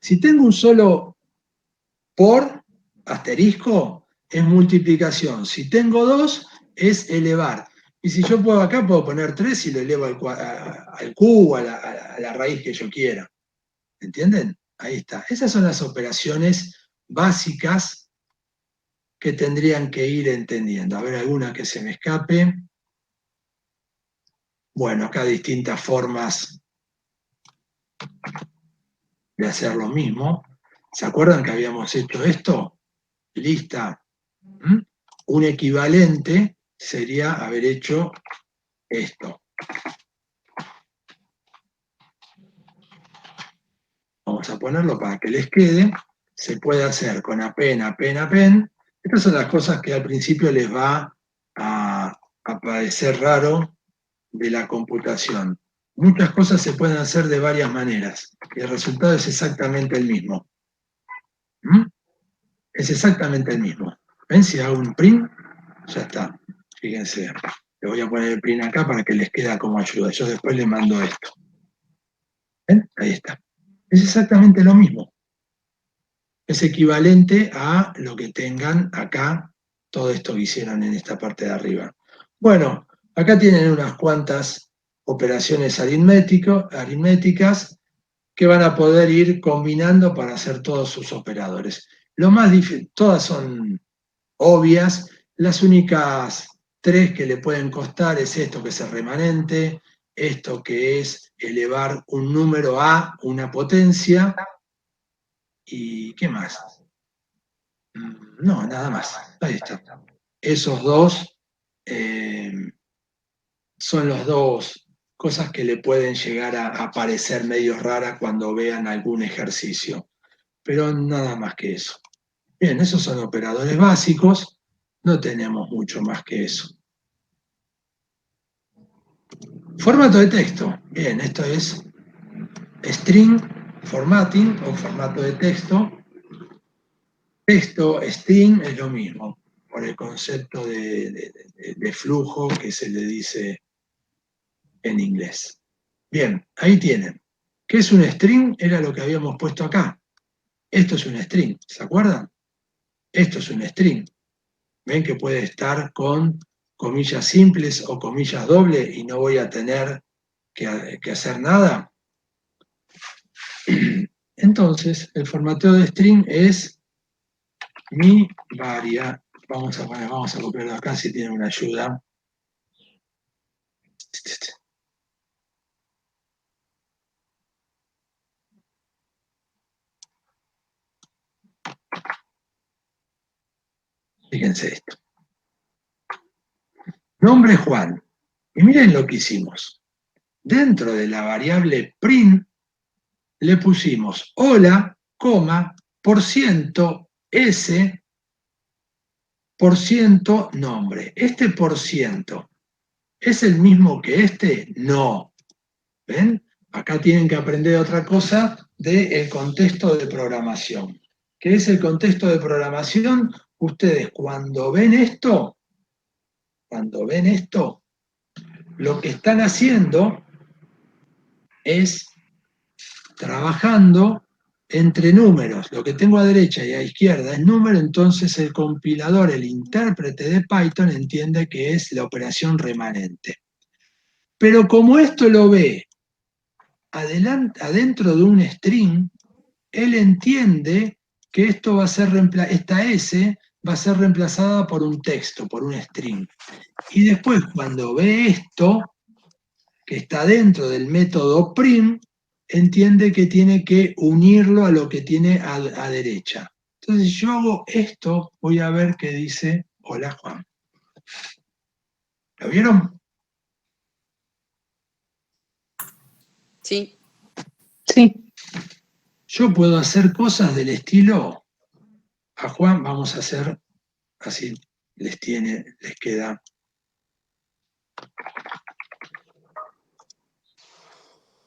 S1: Si tengo un solo por, asterisco, es multiplicación. Si tengo 2, es elevar. Y si yo puedo acá, puedo poner 3 y lo elevo al cubo, a la raíz que yo quiera. ¿Entienden? Ahí está. Esas son las operaciones básicas que tendrían que ir entendiendo. A ver, alguna que se me escape. Bueno, acá distintas formas de hacer lo mismo. ¿Se acuerdan que habíamos hecho esto? Lista. Un equivalente sería haber hecho esto. Vamos a ponerlo para que les quede. Se puede hacer con apen. Estas son las cosas que al principio les va a parecer raro de la computación. Muchas cosas se pueden hacer de varias maneras y el resultado es exactamente el mismo. Es exactamente el mismo. ¿Ven? Si hago un print, ya está. Fíjense. Le voy a poner el print acá para que les quede como ayuda. Yo después les mando esto. ¿Ven? Ahí está. Es exactamente lo mismo. Es equivalente a lo que tengan acá, todo esto que hicieron en esta parte de arriba. Bueno, acá tienen unas cuantas operaciones aritméticas que van a poder ir combinando para hacer todos sus operadores. Lo más difícil, todas son obvias, las únicas 3 que le pueden costar es esto que es el remanente, esto que es elevar un número a una potencia, y ¿qué más? No, nada más. Ahí está. Esos dos son las dos cosas que le pueden llegar a parecer medio raras cuando vean algún ejercicio, pero nada más que eso. Bien, esos son operadores básicos, no tenemos mucho más que eso. Formato de texto. Bien, esto es string formatting o formato de texto. Texto, string es lo mismo, por el concepto de flujo que se le dice en inglés. Bien, ahí tienen. ¿Qué es un string? Era lo que habíamos puesto acá. Esto es un string, ¿se acuerdan? Esto es un string. Ven que puede estar con comillas simples o comillas dobles y no voy a tener que hacer nada. Entonces, el formateo de string es mi varia. Vamos a copiarlo acá si tiene una ayuda. Fíjense esto. Nombre Juan. Y miren lo que hicimos. Dentro de la variable print le pusimos hola, coma, % S, % nombre. Este % ¿es el mismo que este? No. ¿Ven? Acá tienen que aprender otra cosa del contexto de programación. ¿Qué es el contexto de programación? Ustedes cuando ven esto, lo que están haciendo es trabajando entre números. Lo que tengo a derecha y a izquierda es número, entonces el compilador, el intérprete de Python, entiende que es la operación remanente. Pero como esto lo ve adentro de un string, él entiende que esto va a ser esta S va a ser reemplazada por un texto, por un string. Y después, cuando ve esto, que está dentro del método print, entiende que tiene que unirlo a lo que tiene a derecha. Entonces, si yo hago esto, voy a ver qué dice hola Juan. ¿Lo vieron?
S5: Sí.
S2: Sí.
S1: Yo puedo hacer cosas del estilo, a Juan vamos a hacer, así les queda.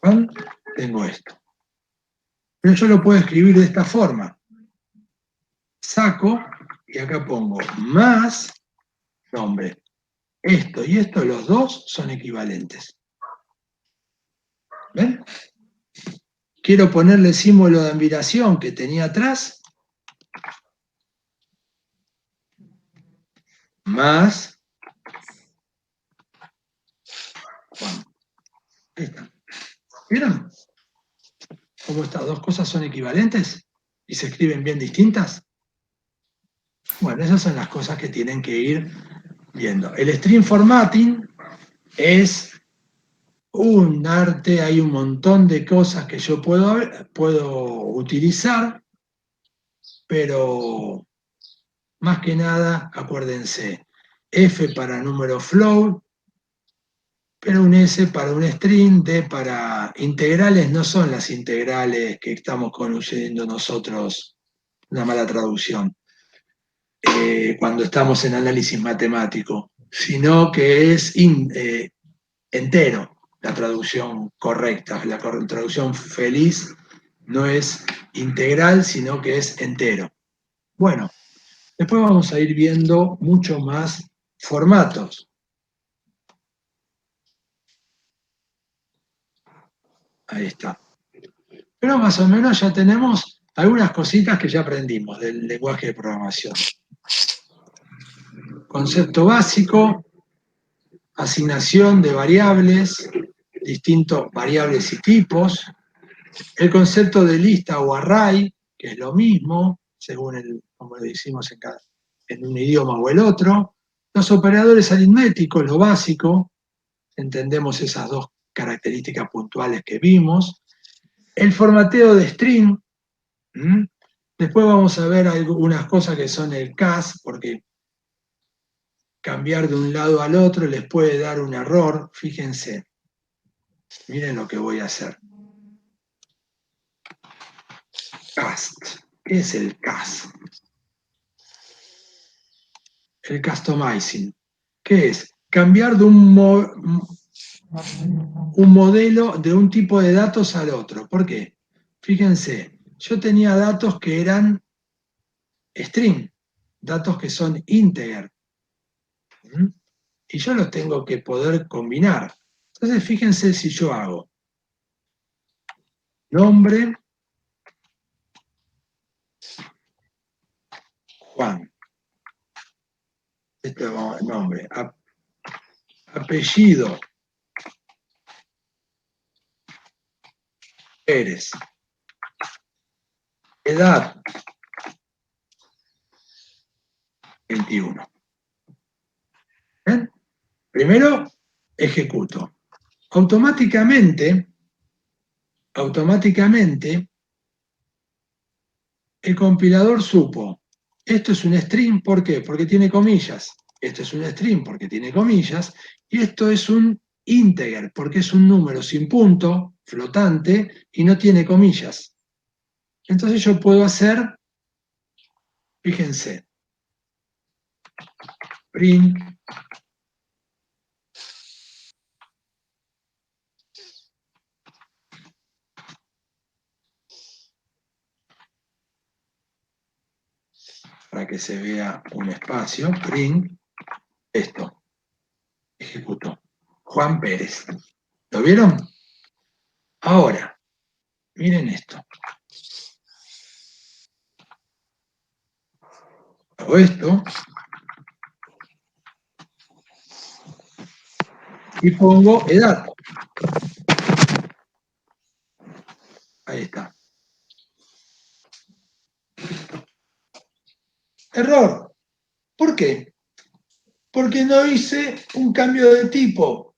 S1: Juan, tengo esto. Pero yo lo puedo escribir de esta forma. Saco, y acá pongo más nombre. Esto y esto, los dos son equivalentes. ¿Ven? Quiero ponerle el símbolo de admiración que tenía atrás. Más. Bueno, ahí está. ¿Vieron cómo estas dos cosas son equivalentes y se escriben bien distintas? Bueno, esas son las cosas que tienen que ir viendo. El string formatting es un arte, hay un montón de cosas que yo puedo utilizar, pero más que nada, acuérdense, F para número float, pero un S para un string, D para integrales, no son las integrales que estamos conociendo nosotros, una mala traducción, cuando estamos en análisis matemático, sino que es entero, la traducción correcta, la traducción feliz no es integral, sino que es entero. Bueno, después vamos a ir viendo mucho más formatos. Ahí está. Pero más o menos ya tenemos algunas cositas que ya aprendimos del lenguaje de programación. Concepto básico, asignación de variables, distintos variables y tipos, el concepto de lista o array, que es lo mismo, según como lo decimos en un idioma o el otro, los operadores aritméticos, lo básico, entendemos esas dos características puntuales que vimos, el formateo de string, después vamos a ver algunas cosas que son el cas, porque cambiar de un lado al otro les puede dar un error, fíjense, miren lo que voy a hacer. Cast, ¿qué es el cast? El customizing, ¿qué es? Cambiar de un modelo de un tipo de datos al otro. ¿Por qué? Fíjense, yo tenía datos que eran string, datos que son integer. Y yo los tengo que poder combinar. Entonces, fíjense si yo hago nombre, Juan. Esto es nombre. Apellido, Pérez. Edad, 21. ¿Ven? Primero, ejecuto. Automáticamente, el compilador supo, esto es un string, ¿por qué? Porque tiene comillas. Esto es un string porque tiene comillas, y esto es un integer, porque es un número sin punto, flotante, y no tiene comillas. Entonces yo puedo hacer, fíjense, print para que se vea un espacio, print, esto, ejecuto. Juan Pérez. ¿Lo vieron? Ahora, miren esto. Hago esto y pongo edad. Ahí está. Error. ¿Por qué? Porque no hice un cambio de tipo.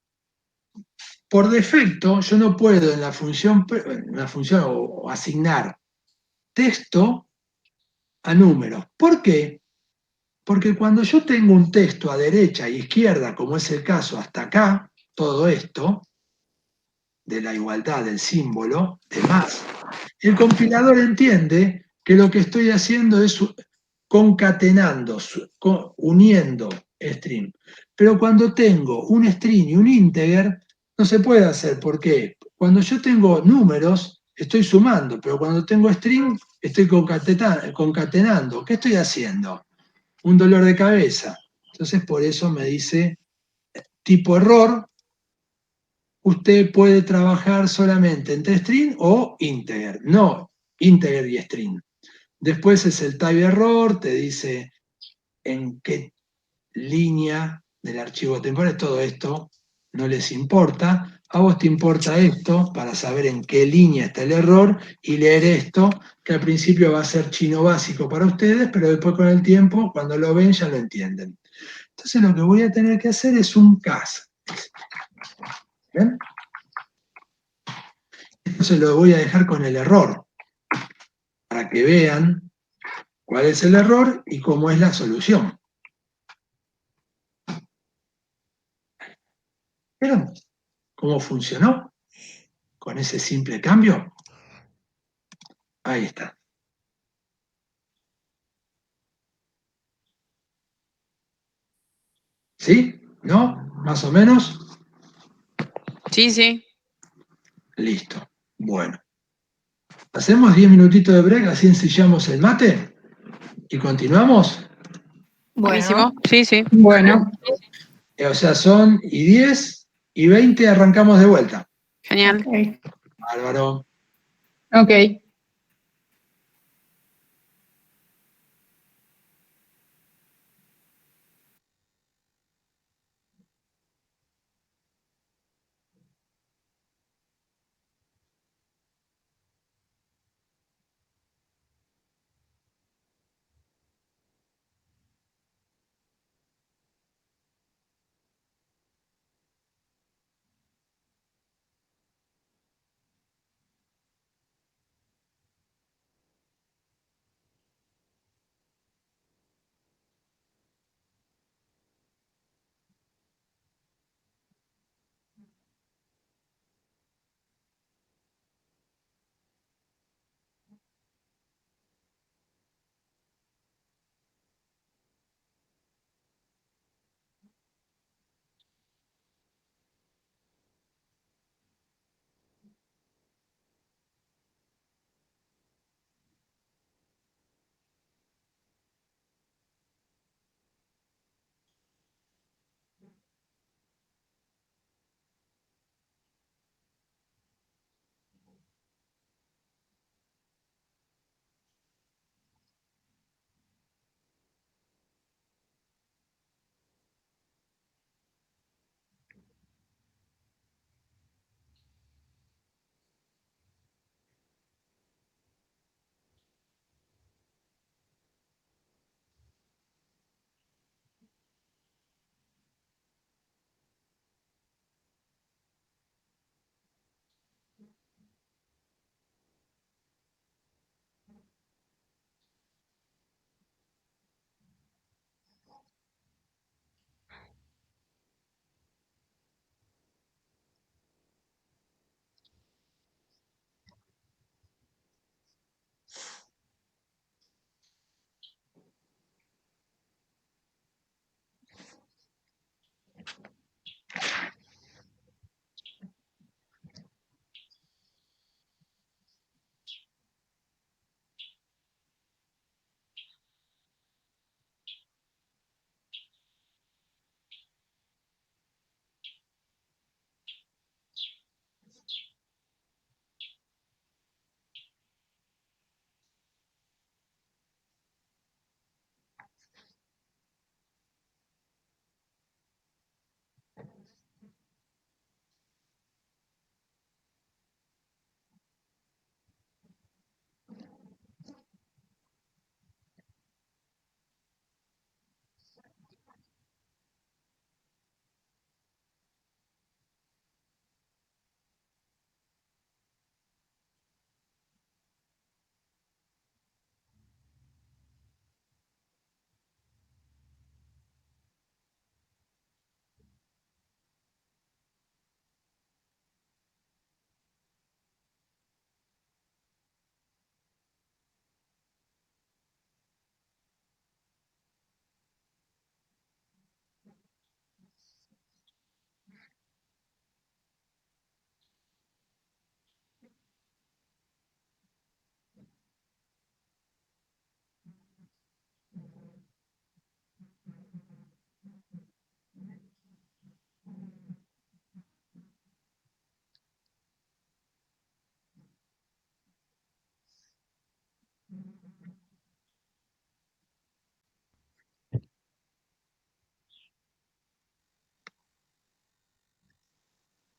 S1: Por defecto, yo no puedo en la función o asignar texto a números. ¿Por qué? Porque cuando yo tengo un texto a derecha e izquierda, como es el caso hasta acá, todo esto, de la igualdad del símbolo, de más, el compilador entiende que lo que estoy haciendo es concatenando, uniendo string. Pero cuando tengo un string y un integer, no se puede hacer. ¿Por qué? Cuando yo tengo números, estoy sumando, pero cuando tengo string, estoy concatenando. ¿Qué estoy haciendo? Un dolor de cabeza. Entonces, por eso me dice tipo error, usted puede trabajar solamente entre string o integer, no integer y string. Después es el type error, te dice en qué línea del archivo temporal, todo esto no les importa. A vos te importa esto para saber en qué línea está el error y leer esto, que al principio va a ser chino básico para ustedes, pero después con el tiempo, cuando lo ven, ya lo entienden. Entonces lo que voy a tener que hacer es un CAS. ¿Ven? Entonces lo voy a dejar con el error, para que vean cuál es el error y cómo es la solución. ¿Vieron cómo funcionó con ese simple cambio? Ahí está. ¿Sí? ¿No? ¿Más o menos?
S5: Sí, sí.
S1: Listo. Bueno. Hacemos 10 minutitos de break, así ensillamos el mate y continuamos.
S5: Buenísimo. Sí, sí.
S2: Bueno,
S1: O sea, son y 10 y 20 arrancamos de vuelta.
S5: Genial.
S2: ok.
S1: Bárbaro.
S2: Ok.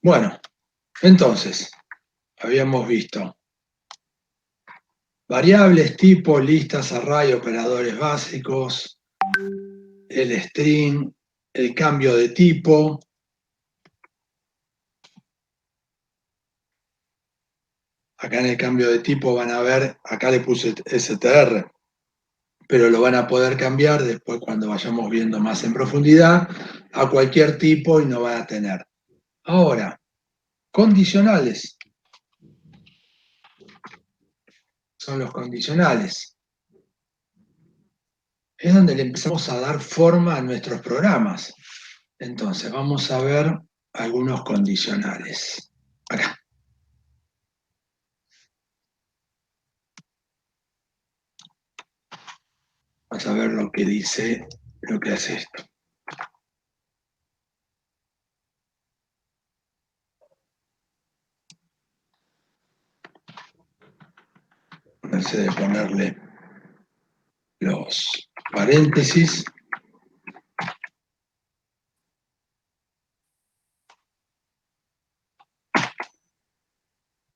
S1: Bueno, entonces, habíamos visto variables, tipo, listas, array, operadores básicos, el string, el cambio de tipo. Acá en el cambio de tipo van a ver, acá le puse str, pero lo van a poder cambiar después cuando vayamos viendo más en profundidad a cualquier tipo y no van a tener. Ahora, condicionales. Son los condicionales. Es donde le empezamos a dar forma a nuestros programas. Entonces, vamos a ver algunos condicionales. Acá. Vamos a ver lo que dice, lo que hace esto. Ponerse de ponerle los paréntesis.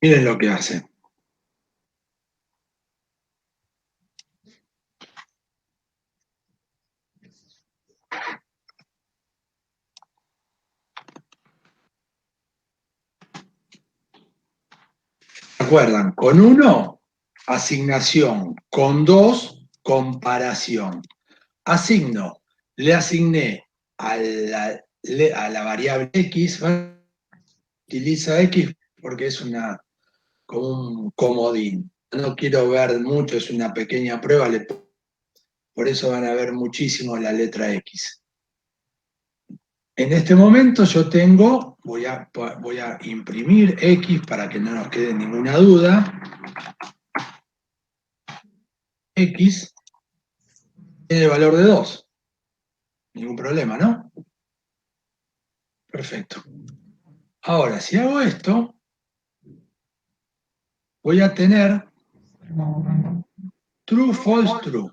S1: Miren lo que hace. ¿Se acuerdan? Con 1, asignación. Con 2, comparación. Asigno. Le asigné a la variable x, utiliza x porque es como un comodín. No quiero ver mucho, es una pequeña prueba, por eso van a ver muchísimo la letra X. En este momento yo tengo, voy a imprimir X para que no nos quede ninguna duda. X tiene el valor de 2. Ningún problema, ¿no? Perfecto. Ahora, si hago esto, voy a tener true, false, true.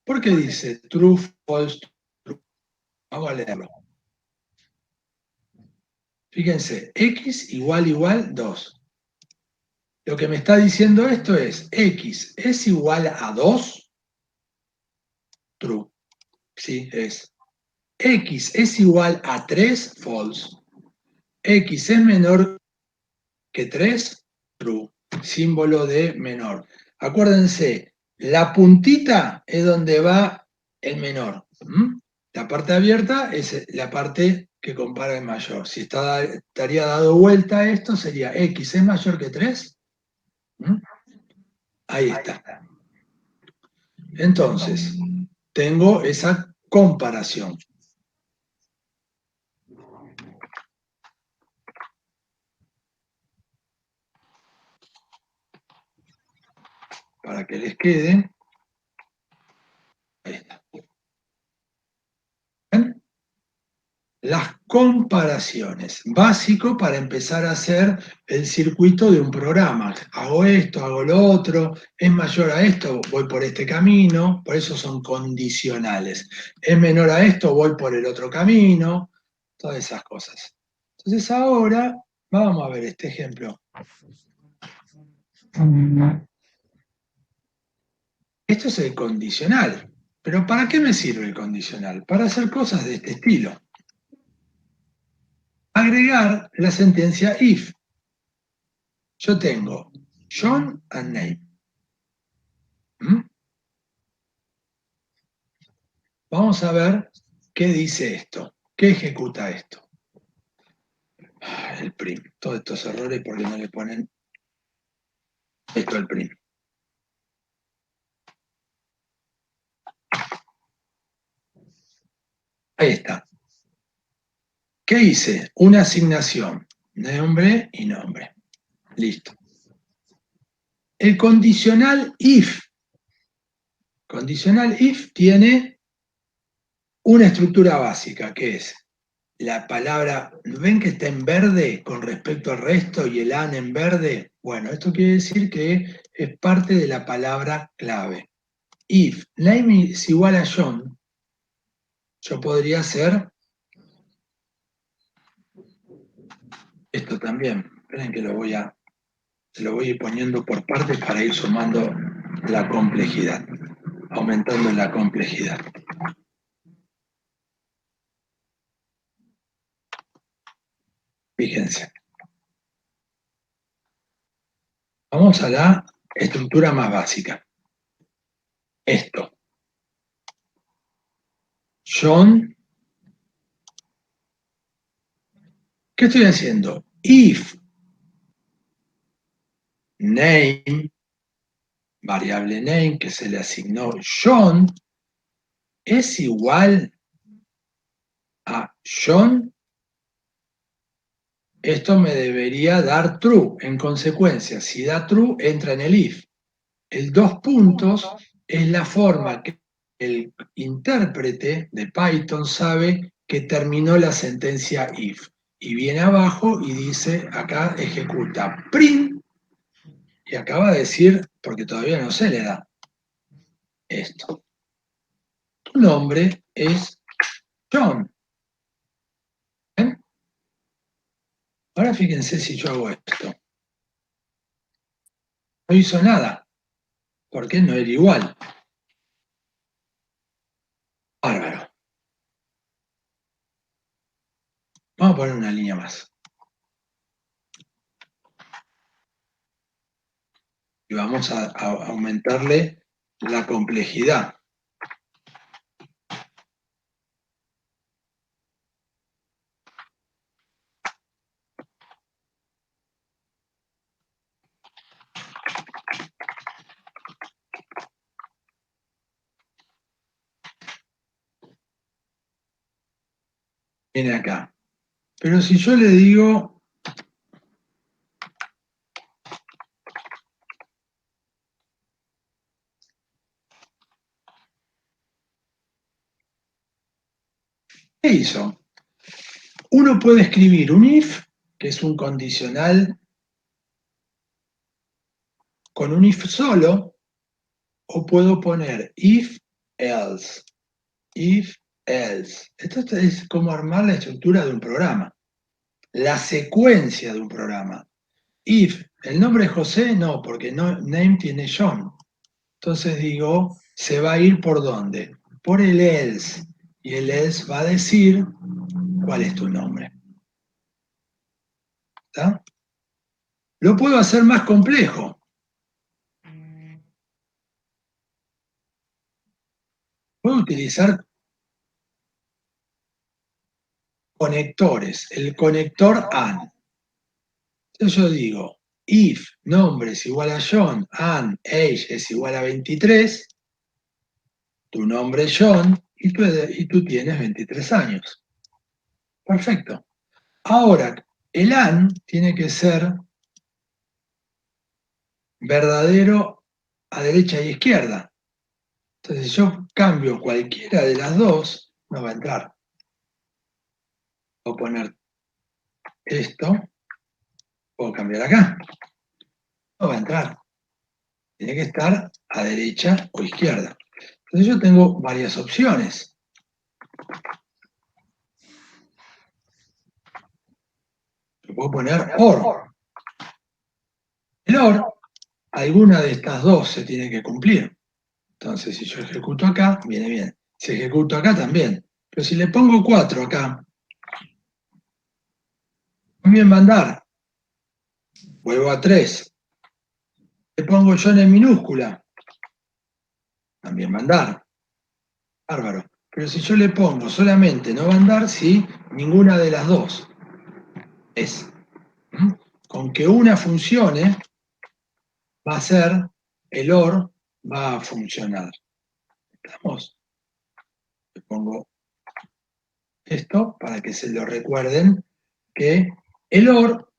S1: ¿Por qué dice true, false, true? Vamos a leerlo. Fíjense, x igual 2. Lo que me está diciendo esto es, x es igual a 2, true. Sí, es. X es igual a 3, false. X es menor que 3, true. Símbolo de menor. Acuérdense, la puntita es donde va el menor. La parte abierta es la parte que compara el mayor. Si estaría dado vuelta esto, sería X es mayor que 3. Ahí está. Entonces, tengo esa comparación. Para que les quede. Ahí está. ¿Ven? Las comparaciones. Básico para empezar a hacer el circuito de un programa. Hago esto, hago lo otro, es mayor a esto, voy por este camino, por eso son condicionales. Es menor a esto, voy por el otro camino, todas esas cosas. Entonces ahora vamos a ver este ejemplo. Esto es el condicional. ¿Pero para qué me sirve el condicional? Para hacer cosas de este estilo. Agregar la sentencia if. Yo tengo John and name. Vamos a ver qué dice esto, qué ejecuta esto. El prim. Todos estos errores porque no le ponen esto al prim. Ahí está. ¿Qué hice? Una asignación. Nombre y nombre. Listo. El condicional if. Condicional if tiene una estructura básica, que es la palabra, ¿ven que está en verde con respecto al resto y el an en verde? Bueno, esto quiere decir que es parte de la palabra clave. If name es igual a John, yo podría hacer esto también. Esperen que lo voy a ir poniendo por partes para ir sumando la complejidad, aumentando la complejidad. Fíjense. Vamos a la estructura más básica. Esto. John. ¿Qué estoy haciendo? If name, variable name que se le asignó John, es igual a John, esto me debería dar true. En consecuencia, si da true, entra en el if. El 2 puntos es la forma que el intérprete de Python sabe que terminó la sentencia if. Y viene abajo y dice, acá ejecuta print, y acaba de decir, porque todavía no se le da esto. Tu nombre es John. ¿Ven? Ahora fíjense si yo hago esto. No hizo nada, porque no era igual. Bárbaro. Vamos a poner una línea más. Y vamos a aumentarle la complejidad. Viene acá. Pero si yo le digo ¿qué hizo? Uno puede escribir un if, que es un condicional con un if solo, o puedo poner if else. If else. Esto es como armar la estructura de un programa, la secuencia de un programa. If, el nombre es José, no, porque no, name tiene John. Entonces digo, se va a ir por dónde? Por el else. Y el else va a decir cuál es tu nombre. ¿Está? Lo puedo hacer más complejo. Puedo utilizar conectores. El conector AND. Entonces yo digo, if nombre es igual a John, and age es igual a 23, tu nombre es John y tú tienes 23 años. Perfecto. Ahora, el AND tiene que ser verdadero a derecha y izquierda. Entonces, si yo cambio cualquiera de las dos, no va a entrar. Puedo poner esto, puedo cambiar acá. No va a entrar. Tiene que estar a derecha o izquierda. Entonces yo tengo varias opciones. Yo puedo poner OR. El OR, alguna de estas dos se tiene que cumplir. Entonces, si yo ejecuto acá, viene bien. Si ejecuto acá, también. Pero si le pongo 4 acá, también va a andar. Vuelvo a 3. Le pongo John en minúscula, también va a andar. Bárbaro. Pero si yo le pongo solamente no va a andar si ninguna de las dos es. Con que una funcione, va a ser, el OR va a funcionar. ¿Estamos? Le pongo esto para que se lo recuerden, que el OR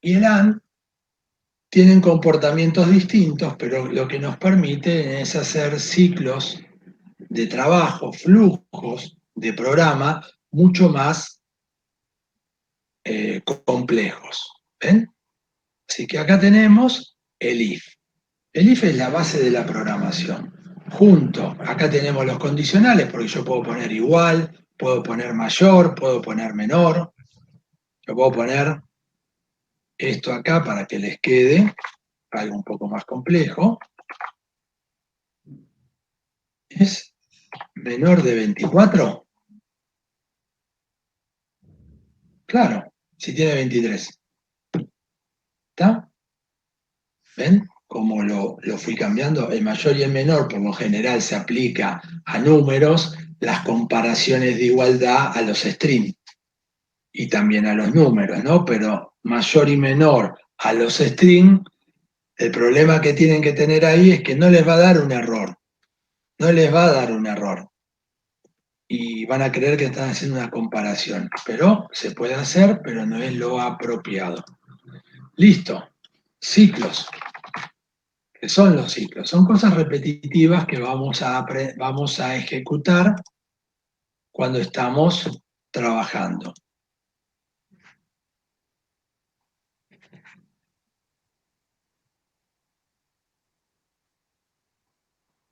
S1: y el AND tienen comportamientos distintos, pero lo que nos permite es hacer ciclos de trabajo, flujos de programa mucho más complejos. ¿Ven? Así que acá tenemos el if. El if es la base de la programación. Junto, acá tenemos los condicionales, porque yo puedo poner igual, puedo poner mayor, puedo poner menor. Yo puedo poner esto acá para que les quede algo un poco más complejo. ¿Es menor de 24? Claro, si tiene 23. ¿Está? ¿Ven cómo lo fui cambiando? El mayor y el menor, por lo general, se aplica a números, las comparaciones de igualdad a los strings y también a los números, ¿no? Pero mayor y menor a los strings, el problema que tienen que tener ahí es que no les va a dar un error. No les va a dar un error. Y van a creer que están haciendo una comparación. Pero se puede hacer, pero no es lo apropiado. Listo. Ciclos. ¿Qué son los ciclos? Son cosas repetitivas que vamos a ejecutar cuando estamos trabajando.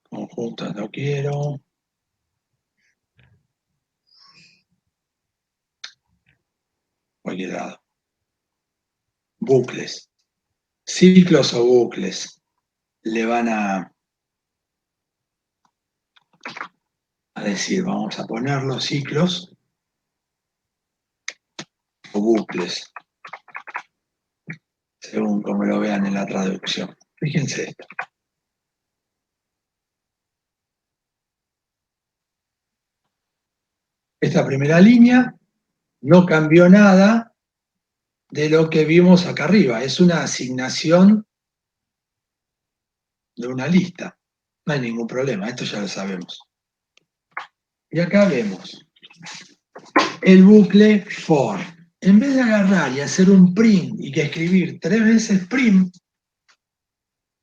S1: Conjuntos no quiero. Cualquier lado. Bucles. Ciclos o bucles. Le van a decir, vamos a poner los ciclos o bucles, según como lo vean en la traducción. Fíjense esto. Esta primera línea no cambió nada de lo que vimos acá arriba. Es una asignación de una lista. No hay ningún problema, esto ya lo sabemos. Y acá vemos el bucle for. En vez de agarrar y hacer un print y que escribir 3 veces print,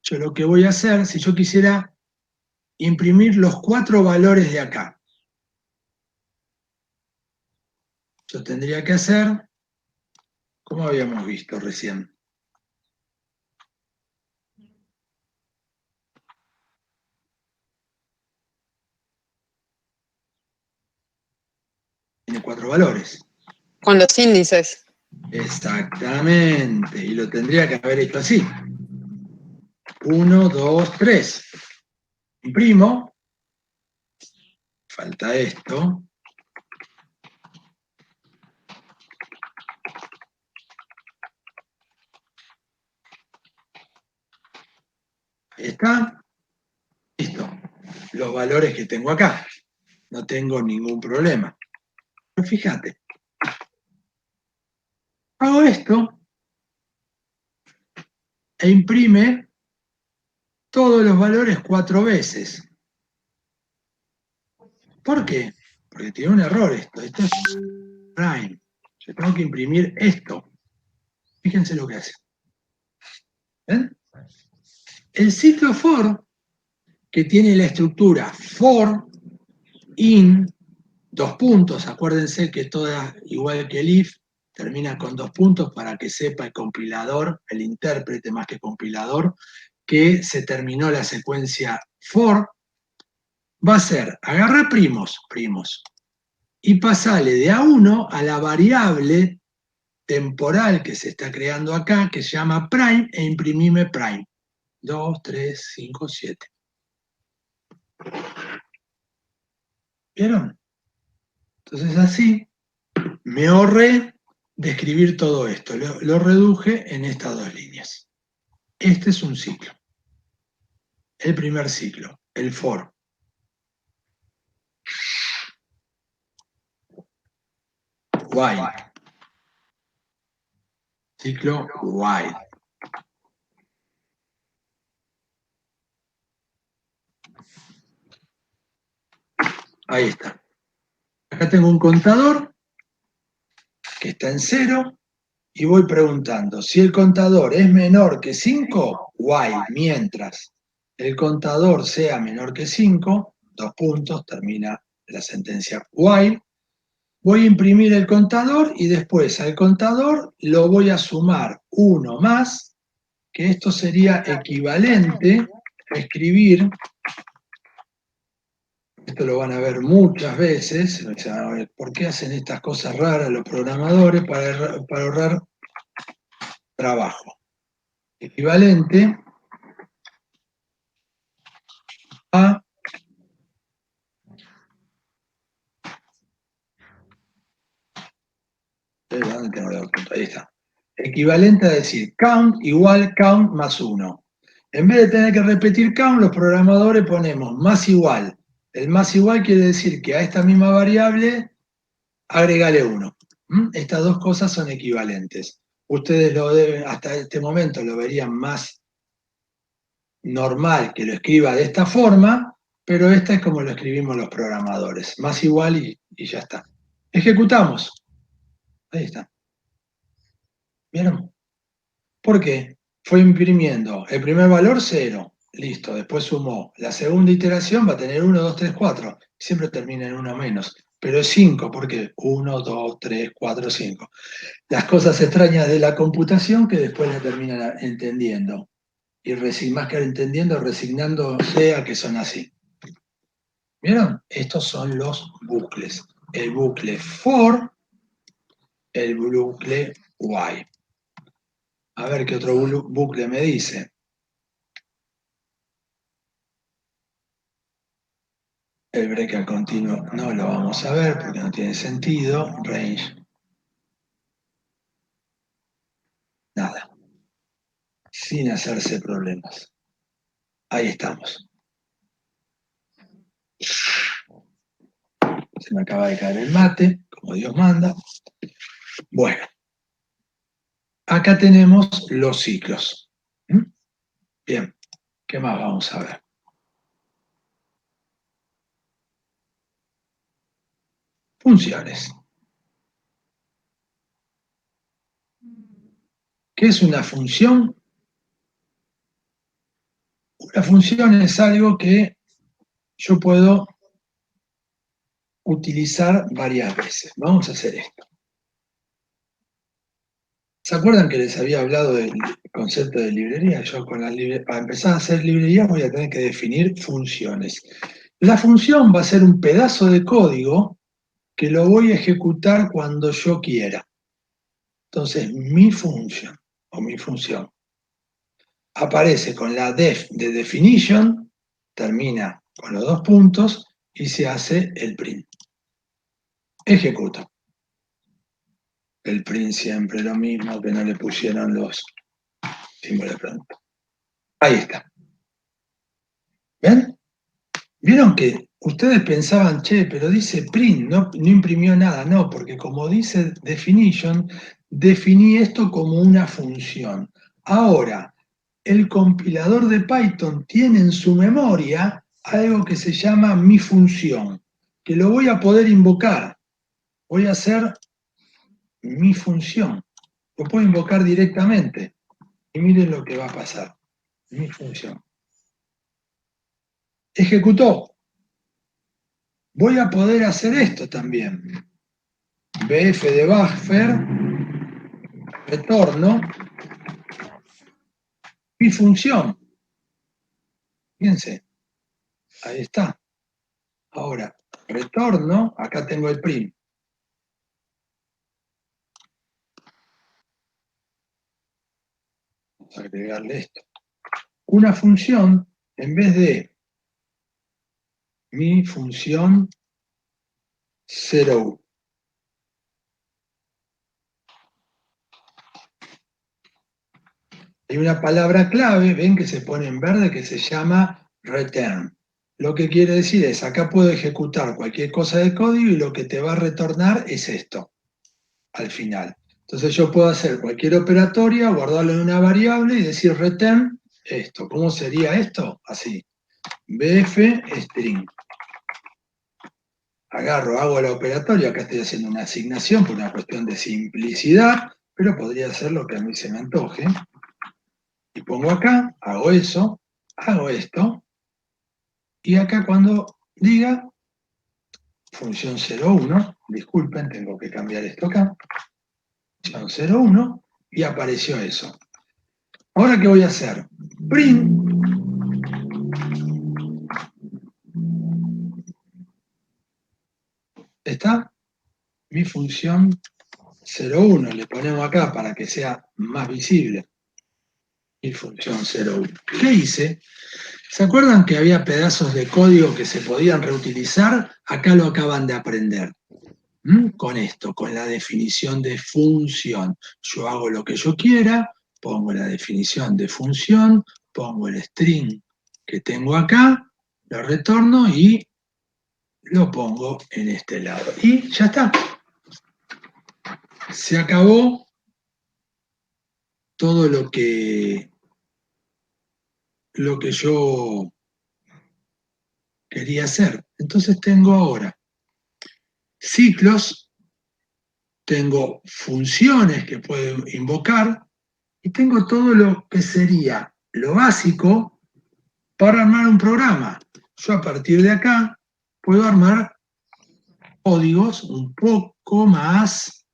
S1: yo lo que voy a hacer, si yo quisiera imprimir los 4 valores de acá, yo tendría que hacer, como habíamos visto recién. Tiene 4 valores.
S5: Con los índices.
S1: Exactamente, y lo tendría que haber hecho así. 1, 2, 3. Imprimo. Falta esto. Ahí está. Listo. Los valores que tengo acá. No tengo ningún problema. Pero fíjate. Hago esto e imprime todos los valores 4 veces. ¿Por qué? Porque tiene un error esto. Esto es prime. Yo tengo que imprimir esto. Fíjense lo que hace. ¿Ven? El ciclo for, que tiene la estructura for, in, 2 puntos, acuérdense que toda, igual que el if, termina con 2 puntos para que sepa el compilador, el intérprete más que compilador, que se terminó la secuencia for, va a ser agarrar primos, y pasarle de A1 a la variable temporal que se está creando acá, que se llama prime, e imprimime prime. 2, 3, 5, 7. ¿Vieron? Entonces así me ahorré de escribir todo esto. Lo reduje en estas 2 líneas. Este es un ciclo. El primer ciclo, el for. While. Ciclo while. Ahí está. Acá tengo un contador que está en 0 y voy preguntando, si el contador es menor que 5, while, mientras el contador sea menor que 5, 2 puntos, termina la sentencia while, voy a imprimir el contador y después al contador lo voy a sumar 1 más, que esto sería equivalente a escribir, esto lo van a ver muchas veces, o sea, a ver, ¿por qué hacen estas cosas raras los programadores para ahorrar trabajo? Equivalente a ¿dónde tengo el punto? Ahí está. Equivalente a decir count igual count más 1. En vez de tener que repetir count, los programadores ponemos más igual. El más igual quiere decir que a esta misma variable agregale 1. Estas dos cosas son equivalentes. Ustedes lo deben, hasta este momento lo verían más normal que lo escriba de esta forma, pero esta es como lo escribimos los programadores. Más igual y ya está. Ejecutamos. Ahí está. ¿Vieron? ¿Por qué? Fue imprimiendo el primer valor 0, listo, después sumó. La segunda iteración va a tener 1, 2, 3, 4, siempre termina en 1 menos, pero es 5, ¿por qué? 1, 2, 3, 4, 5. Las cosas extrañas de la computación que después la terminan entendiendo. Y más que entendiendo, resignándose a que son así. ¿Vieron? Estos son los bucles. El bucle for, el bucle while. A ver qué otro bucle me dice. El break al continuo no lo vamos a ver porque no tiene sentido. Range. Nada. Sin hacerse problemas. Ahí estamos. Se me acaba de caer el mate, como Dios manda. Bueno. Acá tenemos los ciclos. Bien. ¿Qué más vamos a ver? Funciones. ¿Qué es una función? Una función es algo que yo puedo utilizar varias veces. Vamos a hacer esto. ¿Se acuerdan que les había hablado del concepto de librería? Yo para empezar a hacer librerías voy a tener que definir funciones. La función va a ser un pedazo de código que lo voy a ejecutar cuando yo quiera. Entonces, mi función o mi función aparece con la def de definition, termina con los dos puntos y se hace el print. Ejecuto. El print siempre lo mismo, que no le pusieron los símbolos de pregunta. Ahí está. ¿Ven? ¿Vieron que ustedes pensaban, che, pero dice print, no imprimió nada? No, porque como dice definition, definí esto como una función. Ahora, el compilador de Python tiene en su memoria algo que se llama mi función, que lo voy a poder invocar. Voy a hacer mi función. Lo puedo invocar directamente. Y miren lo que va a pasar. Mi función. Ejecutó. Voy a poder hacer esto también. BF de buffer, retorno, mi función. Fíjense, ahí está. Ahora, retorno, acá tengo el print. Vamos a agregarle esto. Una función, en vez de mi función 0. Hay una palabra clave, ven que se pone en verde, que se llama return. Lo que quiere decir es, acá puedo ejecutar cualquier cosa de código y lo que te va a retornar es esto, al final. Entonces yo puedo hacer cualquier operatoria, guardarlo en una variable y decir return esto. ¿Cómo sería esto? Así. bf string. Agarro, hago la operatoria, acá estoy haciendo una asignación por una cuestión de simplicidad, pero podría hacer lo que a mí se me antoje. Y pongo acá, hago eso, hago esto, y acá cuando diga función 01, disculpen, tengo que cambiar esto acá, función 01, y apareció eso. Ahora, ¿qué voy a hacer? Print. ¿Está? Mi función 0,1. Le ponemos acá para que sea más visible. Mi función 0,1. ¿Qué hice? ¿Se acuerdan que había pedazos de código que se podían reutilizar? Acá lo acaban de aprender. Con esto, con la definición de función. Yo hago lo que yo quiera, pongo la definición de función, pongo el string que tengo acá, lo retorno y lo pongo en este lado. Y ya está. Se acabó todo lo que yo quería hacer. Entonces tengo ahora ciclos, tengo funciones que puedo invocar y tengo todo lo que sería lo básico para armar un programa. Yo a partir de acá puedo armar códigos un poco más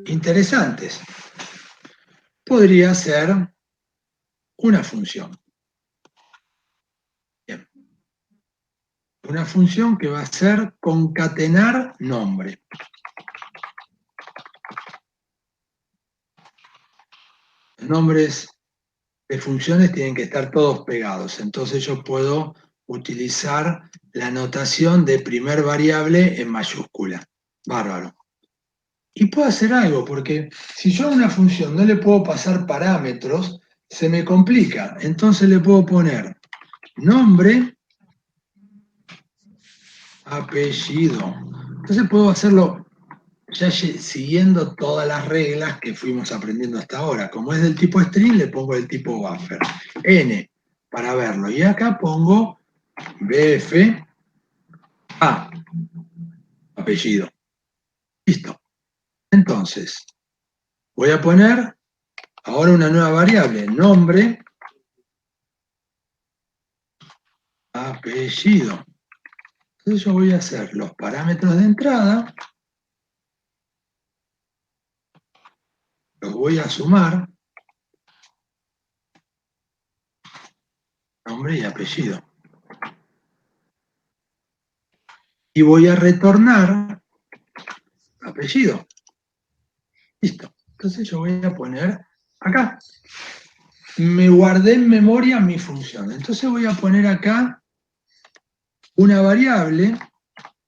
S1: interesantes. Podría ser una función. Bien. Una función que va a ser concatenar nombre. Los nombres de funciones tienen que estar todos pegados, entonces yo puedo utilizar la notación de primer variable en mayúscula. Bárbaro. Y puedo hacer algo, porque si yo a una función no le puedo pasar parámetros, se me complica. Entonces le puedo poner nombre, apellido. Entonces puedo hacerlo ya siguiendo todas las reglas que fuimos aprendiendo hasta ahora. Como es del tipo string, le pongo el tipo buffer. N, para verlo. Y acá pongo bf, a, apellido. Listo. Entonces, voy a poner ahora una nueva variable, nombre, apellido. Entonces yo voy a hacer los parámetros de entrada, los voy a sumar, nombre y apellido. Y voy a retornar apellido. Listo. Entonces yo voy a poner acá. Me guardé en memoria mi función. Entonces voy a poner acá una variable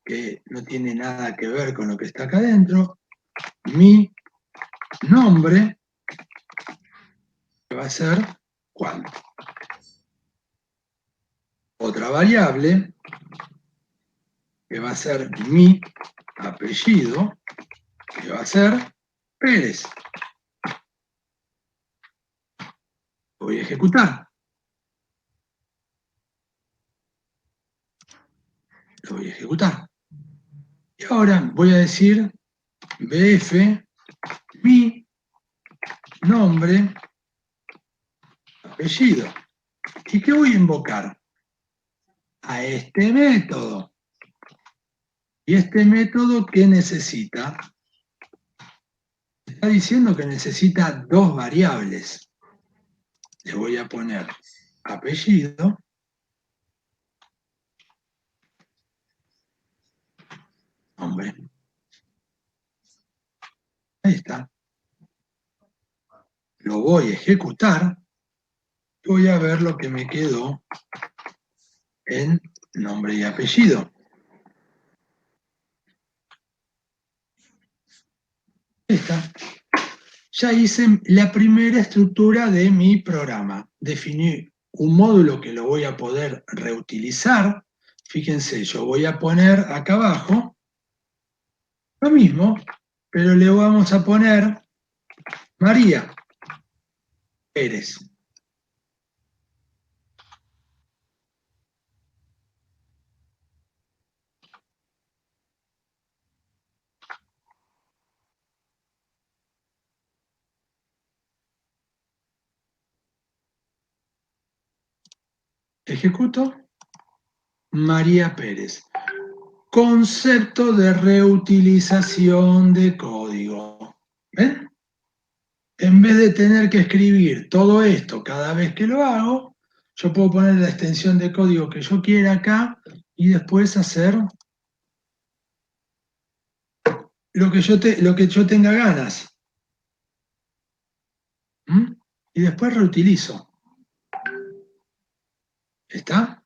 S1: que no tiene nada que ver con lo que está acá adentro. Mi nombre, que va a ser Juan. Otra variable, que va a ser mi apellido, que va a ser Pérez. Lo voy a ejecutar. Lo voy a ejecutar. Y ahora voy a decir bf, mi nombre, apellido. ¿Y qué voy a invocar? A este método. ¿Y este método qué necesita? Está diciendo que necesita dos variables. Le voy a poner apellido, nombre. Ahí está. Lo voy a ejecutar y voy a ver lo que me quedó en nombre y apellido. Ahí está. Ya hice la primera estructura de mi programa. Definí un módulo que lo voy a poder reutilizar. Fíjense, yo voy a poner acá abajo lo mismo, pero le vamos a poner María Pérez. Ejecuto María Pérez. concepto de reutilización de código. ¿Ven? En vez de tener que escribir todo esto cada vez que lo hago, yo puedo poner la extensión de código que yo quiera acá y después hacer lo que yo tenga ganas. ¿Mm? Y después reutilizo. ¿Está?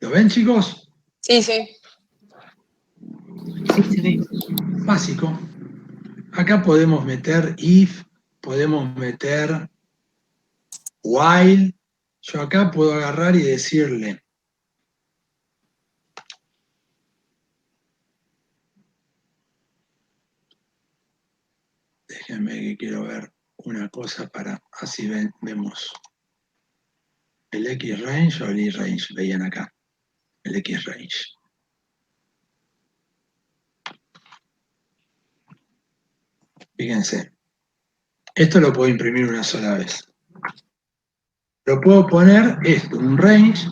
S1: ¿Lo ven, chicos?
S5: Sí, sí.
S2: Sí, se ve.
S1: Básico. Acá podemos meter if, podemos meter while. Yo acá puedo agarrar y decirle déjenme que quiero ver una cosa para así vemos el X range o el Y range, veían acá, el X range. Fíjense, esto lo puedo imprimir una sola vez. Lo puedo poner esto, un range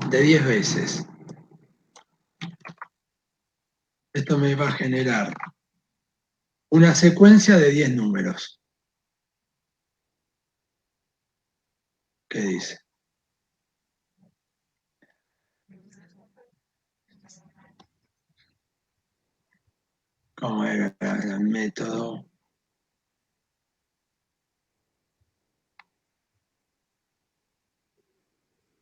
S1: de 10 veces. Esto me va a generar una secuencia de 10 números. ¿Qué dice? ¿Cómo era el método?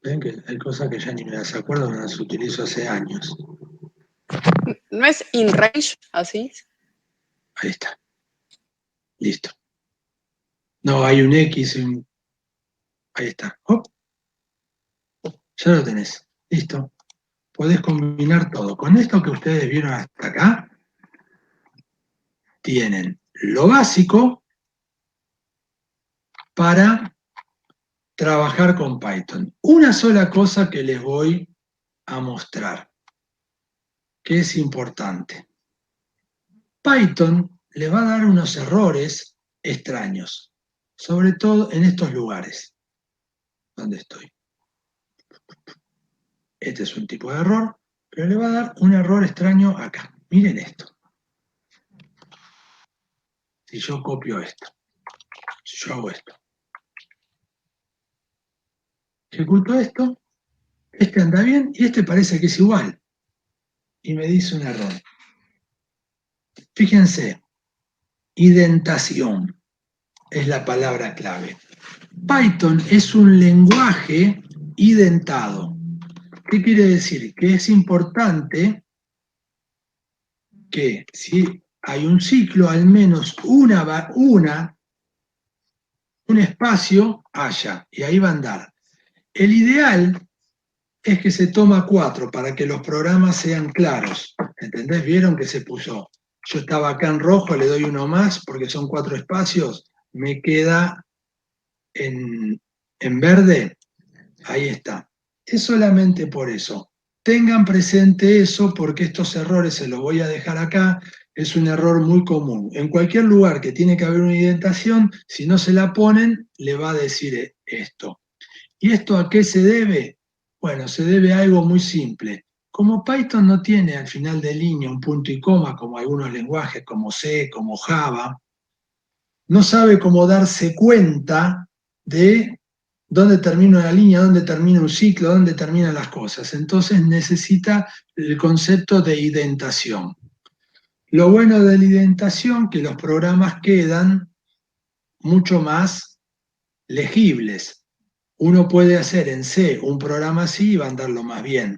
S1: Ven que hay cosas que ya ni me las acuerdo, me las utilizo hace años.
S5: ¿No es in range así?
S1: Ahí está. Listo. No, hay un X, ahí está. ¡Oh! Ya lo tenés. Listo. Podés combinar todo. Con esto que ustedes vieron hasta acá, tienen lo básico para trabajar con Python. Una sola cosa que les voy a mostrar, que es importante. Python les va a dar unos errores extraños, sobre todo en estos lugares donde estoy. Este es un tipo de error, pero le va a dar un error extraño acá. Miren esto. Si yo copio esto, si yo hago esto, ejecuto esto, este anda bien y este parece que es igual. Y me dice un error. Fíjense, identación es la palabra clave. Python es un lenguaje identado. ¿Qué quiere decir? Que es importante que si hay un ciclo, al menos un espacio haya, y ahí va a andar. El ideal es que se toma 4 para que los programas sean claros. ¿Entendés? ¿Vieron que se puso? Yo estaba acá en rojo, le doy uno más porque son 4 espacios, me queda en verde, ahí está. Es solamente por eso. Tengan presente eso porque estos errores se los voy a dejar acá. Es un error muy común. En cualquier lugar que tiene que haber una indentación, si no se la ponen, le va a decir esto. ¿Y esto a qué se debe? Bueno, se debe a algo muy simple. Como Python no tiene al final de línea un punto y coma como algunos lenguajes como C, como Java, no sabe cómo darse cuenta de dónde termina una línea, dónde termina un ciclo, dónde terminan las cosas. Entonces necesita el concepto de identación. Lo bueno de la identación es que los programas quedan mucho más legibles. Uno puede hacer en C un programa así y va a andarlo más bien.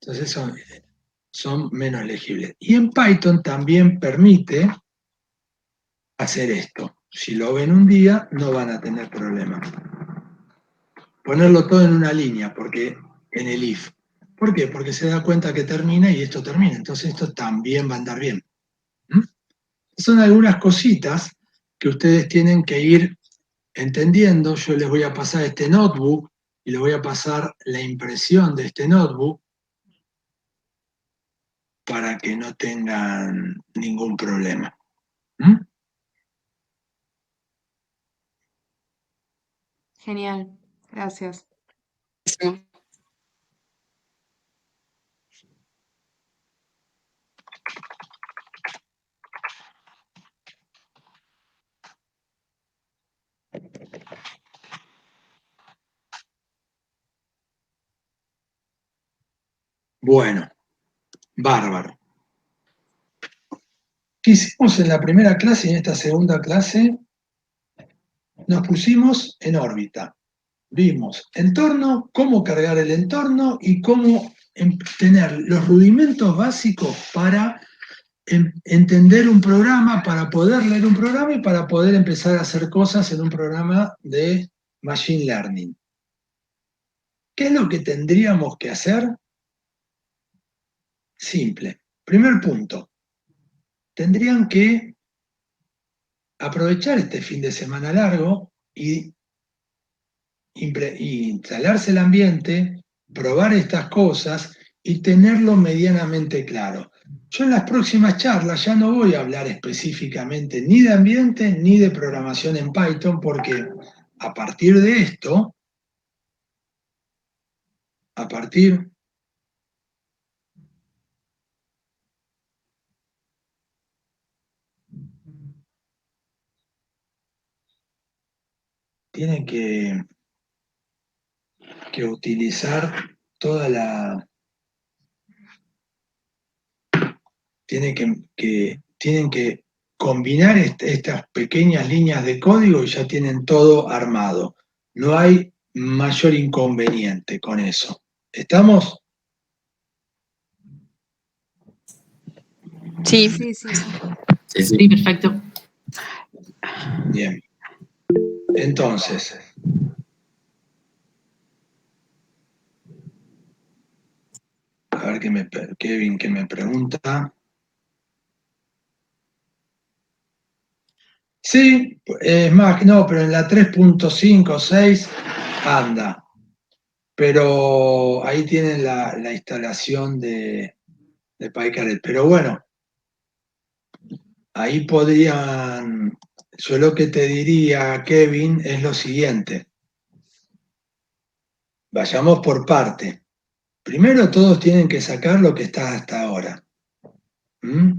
S1: Entonces son menos legibles. Y en Python también permite hacer esto. Si lo ven un día, no van a tener problema. Ponerlo todo en una línea, porque en el if. ¿Por qué? Porque se da cuenta que termina y esto termina. Entonces esto también va a andar bien. ¿Mm? Son algunas cositas que ustedes tienen que ir entendiendo. Yo les voy a pasar este notebook y les voy a pasar la impresión de este notebook para que no tengan ningún problema. ¿Mm?
S4: Genial, gracias.
S5: Buenísimo.
S1: Bueno, bárbaro. ¿Qué hicimos en la primera clase y en esta segunda clase? Nos pusimos en órbita. Vimos entorno, cómo cargar el entorno y cómo tener los rudimentos básicos para entender un programa, para poder leer un programa y para poder empezar a hacer cosas en un programa de Machine Learning. ¿Qué es lo que tendríamos que hacer? Simple. Primer punto. Tendrían que aprovechar este fin de semana largo y instalarse el ambiente, probar estas cosas y tenerlo medianamente claro. Yo en las próximas charlas ya no voy a hablar específicamente ni de ambiente ni de programación en Python, porque a partir de esto, a partir tienen que utilizar toda la... tienen que combinar estas pequeñas líneas de código y ya tienen todo armado. No hay mayor inconveniente con eso. ¿Estamos?
S5: Sí.
S4: Sí, sí, sí.
S6: Sí, sí.
S2: Sí, perfecto.
S1: Bien. Entonces, a ver Kevin que me pregunta. Sí, es más, no, pero en la 3.5, 6 anda. Pero ahí tienen la instalación de PyCaret. Pero bueno, ahí podrían, yo lo que te diría, Kevin, es lo siguiente. Vayamos por parte. Primero todos tienen que sacar lo que está hasta ahora.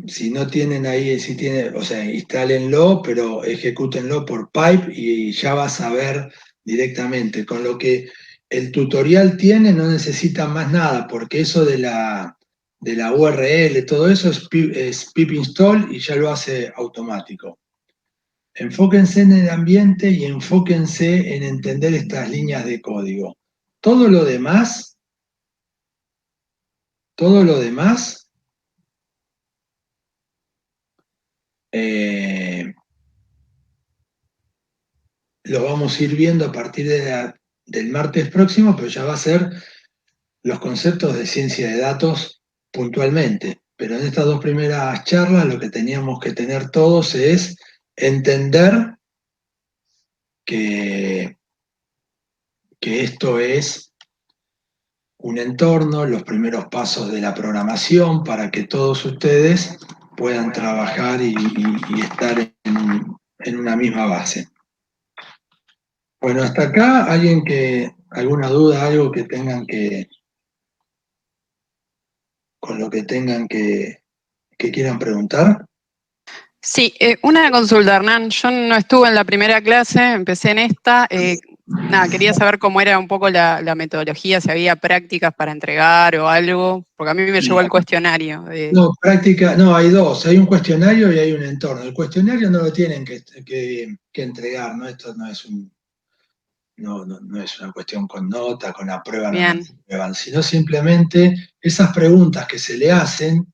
S1: Si no tienen ahí, si tienen, o sea, instálenlo, pero ejecútenlo por pipe y ya vas a ver directamente. Con lo que el tutorial tiene, no necesita más nada, porque eso de la URL, todo eso es pip install y ya lo hace automático. Enfóquense en el ambiente y enfóquense en entender estas líneas de código. Todo lo demás, todo lo demás, eh, lo vamos a ir viendo a partir del martes próximo, pero ya va a ser los conceptos de ciencia de datos puntualmente. Pero en estas dos primeras charlas lo que teníamos que tener todos es entender que, que esto es un entorno, los primeros pasos de la programación para que todos ustedes puedan trabajar y estar en una misma base. Bueno, hasta acá, alguna duda, algo que tengan con lo que tengan que quieran preguntar.
S5: Sí, una consulta, Hernán. Yo no estuve en la primera clase, empecé en esta. Nada, quería saber cómo era un poco la metodología, si había prácticas para entregar o algo, porque a mí me llegó el cuestionario.
S1: No, práctica, no, hay dos, hay un cuestionario y hay un entorno. El cuestionario no lo tienen que entregar, ¿no? Esto no es una cuestión con nota, con aprueban o no
S5: Bien,
S1: aprueban, sino simplemente esas preguntas que se le hacen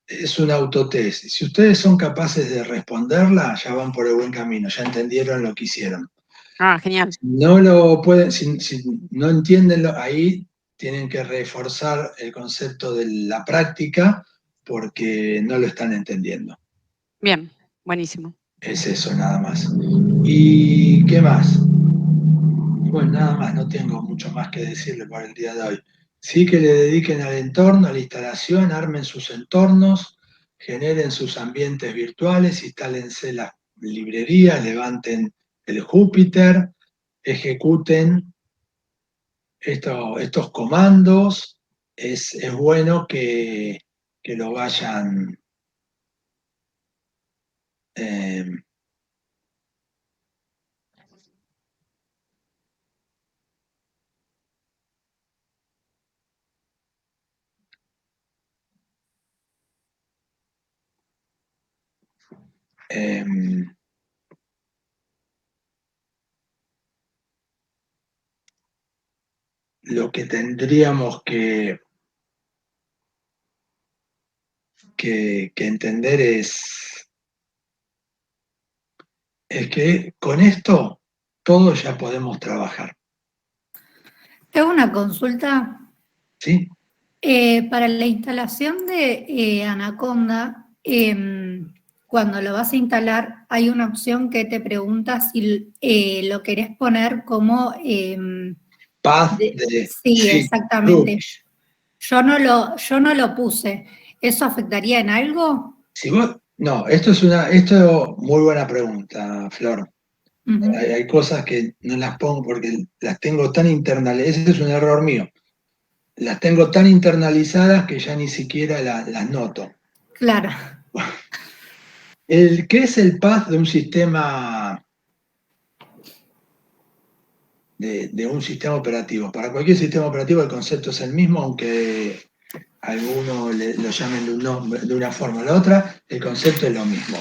S1: es un autotest. Si ustedes son capaces de responderla, ya van por el buen camino, ya entendieron lo que hicieron.
S5: genial.
S1: Si no lo pueden, si no entienden, ahí tienen que reforzar el concepto de la práctica porque no lo están entendiendo.
S5: Bien, buenísimo.
S1: Es eso nada más. ¿Y qué más? Bueno, nada más, no tengo mucho más que decirle por el día de hoy. Sí que le dediquen al entorno, a la instalación, armen sus entornos, generen sus ambientes virtuales, instálense las librerías, levanten el Júpiter, ejecuten estos comandos. Es bueno que lo vayan eh, lo que tendríamos que entender es que con esto todos ya podemos trabajar.
S6: Tengo una consulta.
S1: ¿Sí?
S6: Para la instalación de Anaconda, cuando lo vas a instalar, hay una opción que te pregunta si lo querés poner como...
S1: Path
S6: sí, exactamente. Yo no lo puse. ¿Eso afectaría en algo?
S1: No, esto muy buena pregunta, Flor.
S6: Uh-huh.
S1: Hay cosas que no las pongo porque las tengo tan internalizadas. Ese es un error mío. Las tengo tan internalizadas que ya ni siquiera las noto.
S6: Claro.
S1: ¿Qué es el path de un sistema de un sistema operativo? Para cualquier sistema operativo el concepto es el mismo, aunque algunos lo llamen de una forma o la otra, el concepto es lo mismo.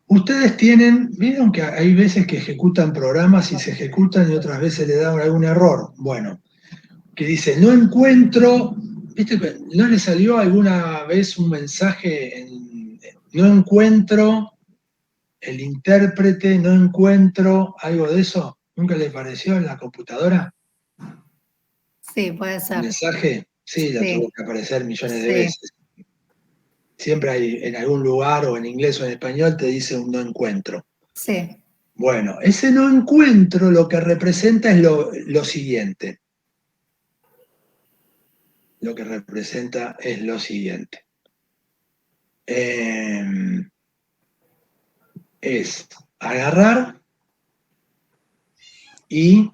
S1: Ustedes vieron que hay veces que ejecutan programas y se ejecutan y otras veces le dan algún error. Bueno, que dice, no encuentro, ¿viste? ¿No le salió alguna vez un mensaje no encuentro el intérprete, no encuentro algo de eso? ¿Nunca le pareció en la computadora?
S6: Sí, puede ser.
S1: ¿El mensaje? Sí, lo tuvo que aparecer millones de veces. Siempre hay en algún lugar, o en inglés o en español, te dice un no encuentro.
S6: Sí.
S1: Bueno, ese no encuentro lo que representa es lo siguiente. Lo que representa es lo siguiente. Es agarrar y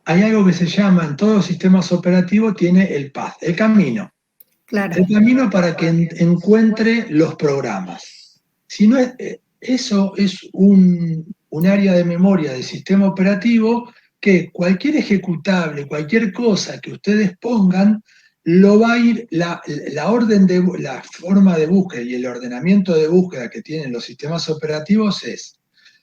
S1: hay algo que se llama, en todos los sistemas operativos, tiene el path, el camino.
S6: Claro.
S1: El camino para que encuentre los programas. Si no eso es un área de memoria del sistema operativo que cualquier ejecutable, cualquier cosa que ustedes pongan, lo va a ir, la forma de búsqueda y el ordenamiento de búsqueda que tienen los sistemas operativos es,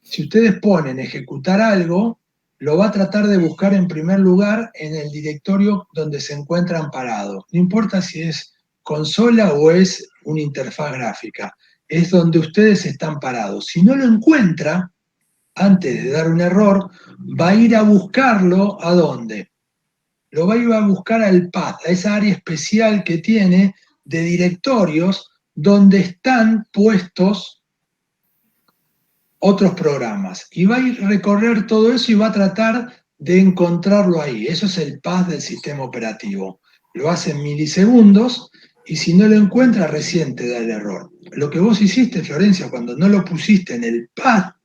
S1: si ustedes ponen ejecutar algo, lo va a tratar de buscar en primer lugar en el directorio donde se encuentra amparado. No importa si es consola o es una interfaz gráfica, es donde ustedes están parados. Si no lo encuentra, antes de dar un error, va a ir a buscarlo ¿a dónde? Lo va a ir a buscar al path, a esa área especial que tiene de directorios donde están puestos otros programas. Y va a ir a recorrer todo eso y va a tratar de encontrarlo ahí. Eso es el path del sistema operativo. Lo hace en milisegundos y si no lo encuentra, recién te da el error. Lo que vos hiciste, Florencia, cuando no lo pusiste en el path,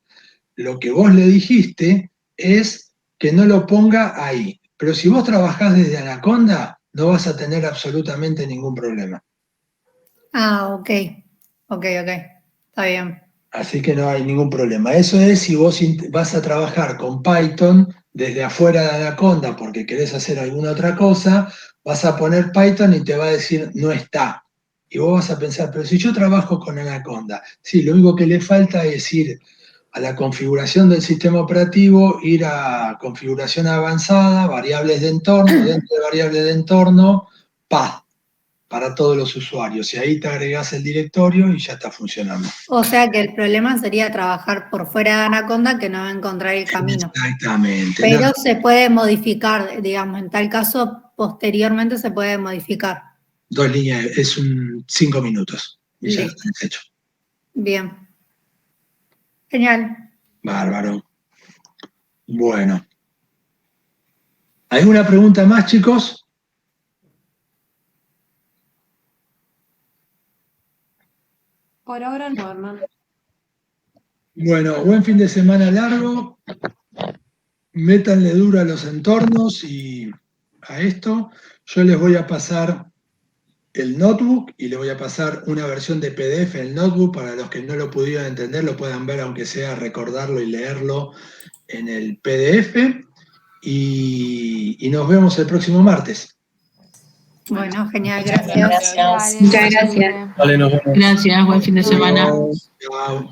S1: lo que vos le dijiste es que no lo ponga ahí. Pero si vos trabajás desde Anaconda, no vas a tener absolutamente ningún problema.
S6: Ah, ok. Está bien.
S1: Así que no hay ningún problema. Eso es si vos vas a trabajar con Python desde afuera de Anaconda porque querés hacer alguna otra cosa, vas a poner Python y te va a decir no está. Y vos vas a pensar, pero si yo trabajo con Anaconda, sí, lo único que le falta es ir a la configuración del sistema operativo, ir a configuración avanzada, variables de entorno, dentro de variables de entorno, path para todos los usuarios. Y ahí te agregás el directorio y ya está funcionando.
S6: O sea que el problema sería trabajar por fuera de Anaconda que no va a encontrar el camino.
S1: Exactamente.
S6: Pero no, se puede modificar, digamos, en tal caso, posteriormente se puede modificar.
S1: 2 líneas, es 5 minutos. Y ya
S6: Listo.
S1: está hecho.
S6: Bien. Genial.
S1: Bárbaro. Bueno. ¿Alguna pregunta más, chicos?
S4: Por ahora no, Hernán.
S1: Bueno, buen fin de semana largo. Métanle duro a los entornos y a esto. Yo les voy a pasar el notebook y les voy a pasar una versión de PDF en el notebook para los que no lo pudieron entender, lo puedan ver, aunque sea recordarlo y leerlo en el PDF. Y nos vemos el próximo martes.
S6: Bueno, genial, gracias.
S7: Gracias.
S8: Muchas gracias.
S3: Vale, nos vemos.
S7: Gracias, buen fin de semana.
S1: Chao.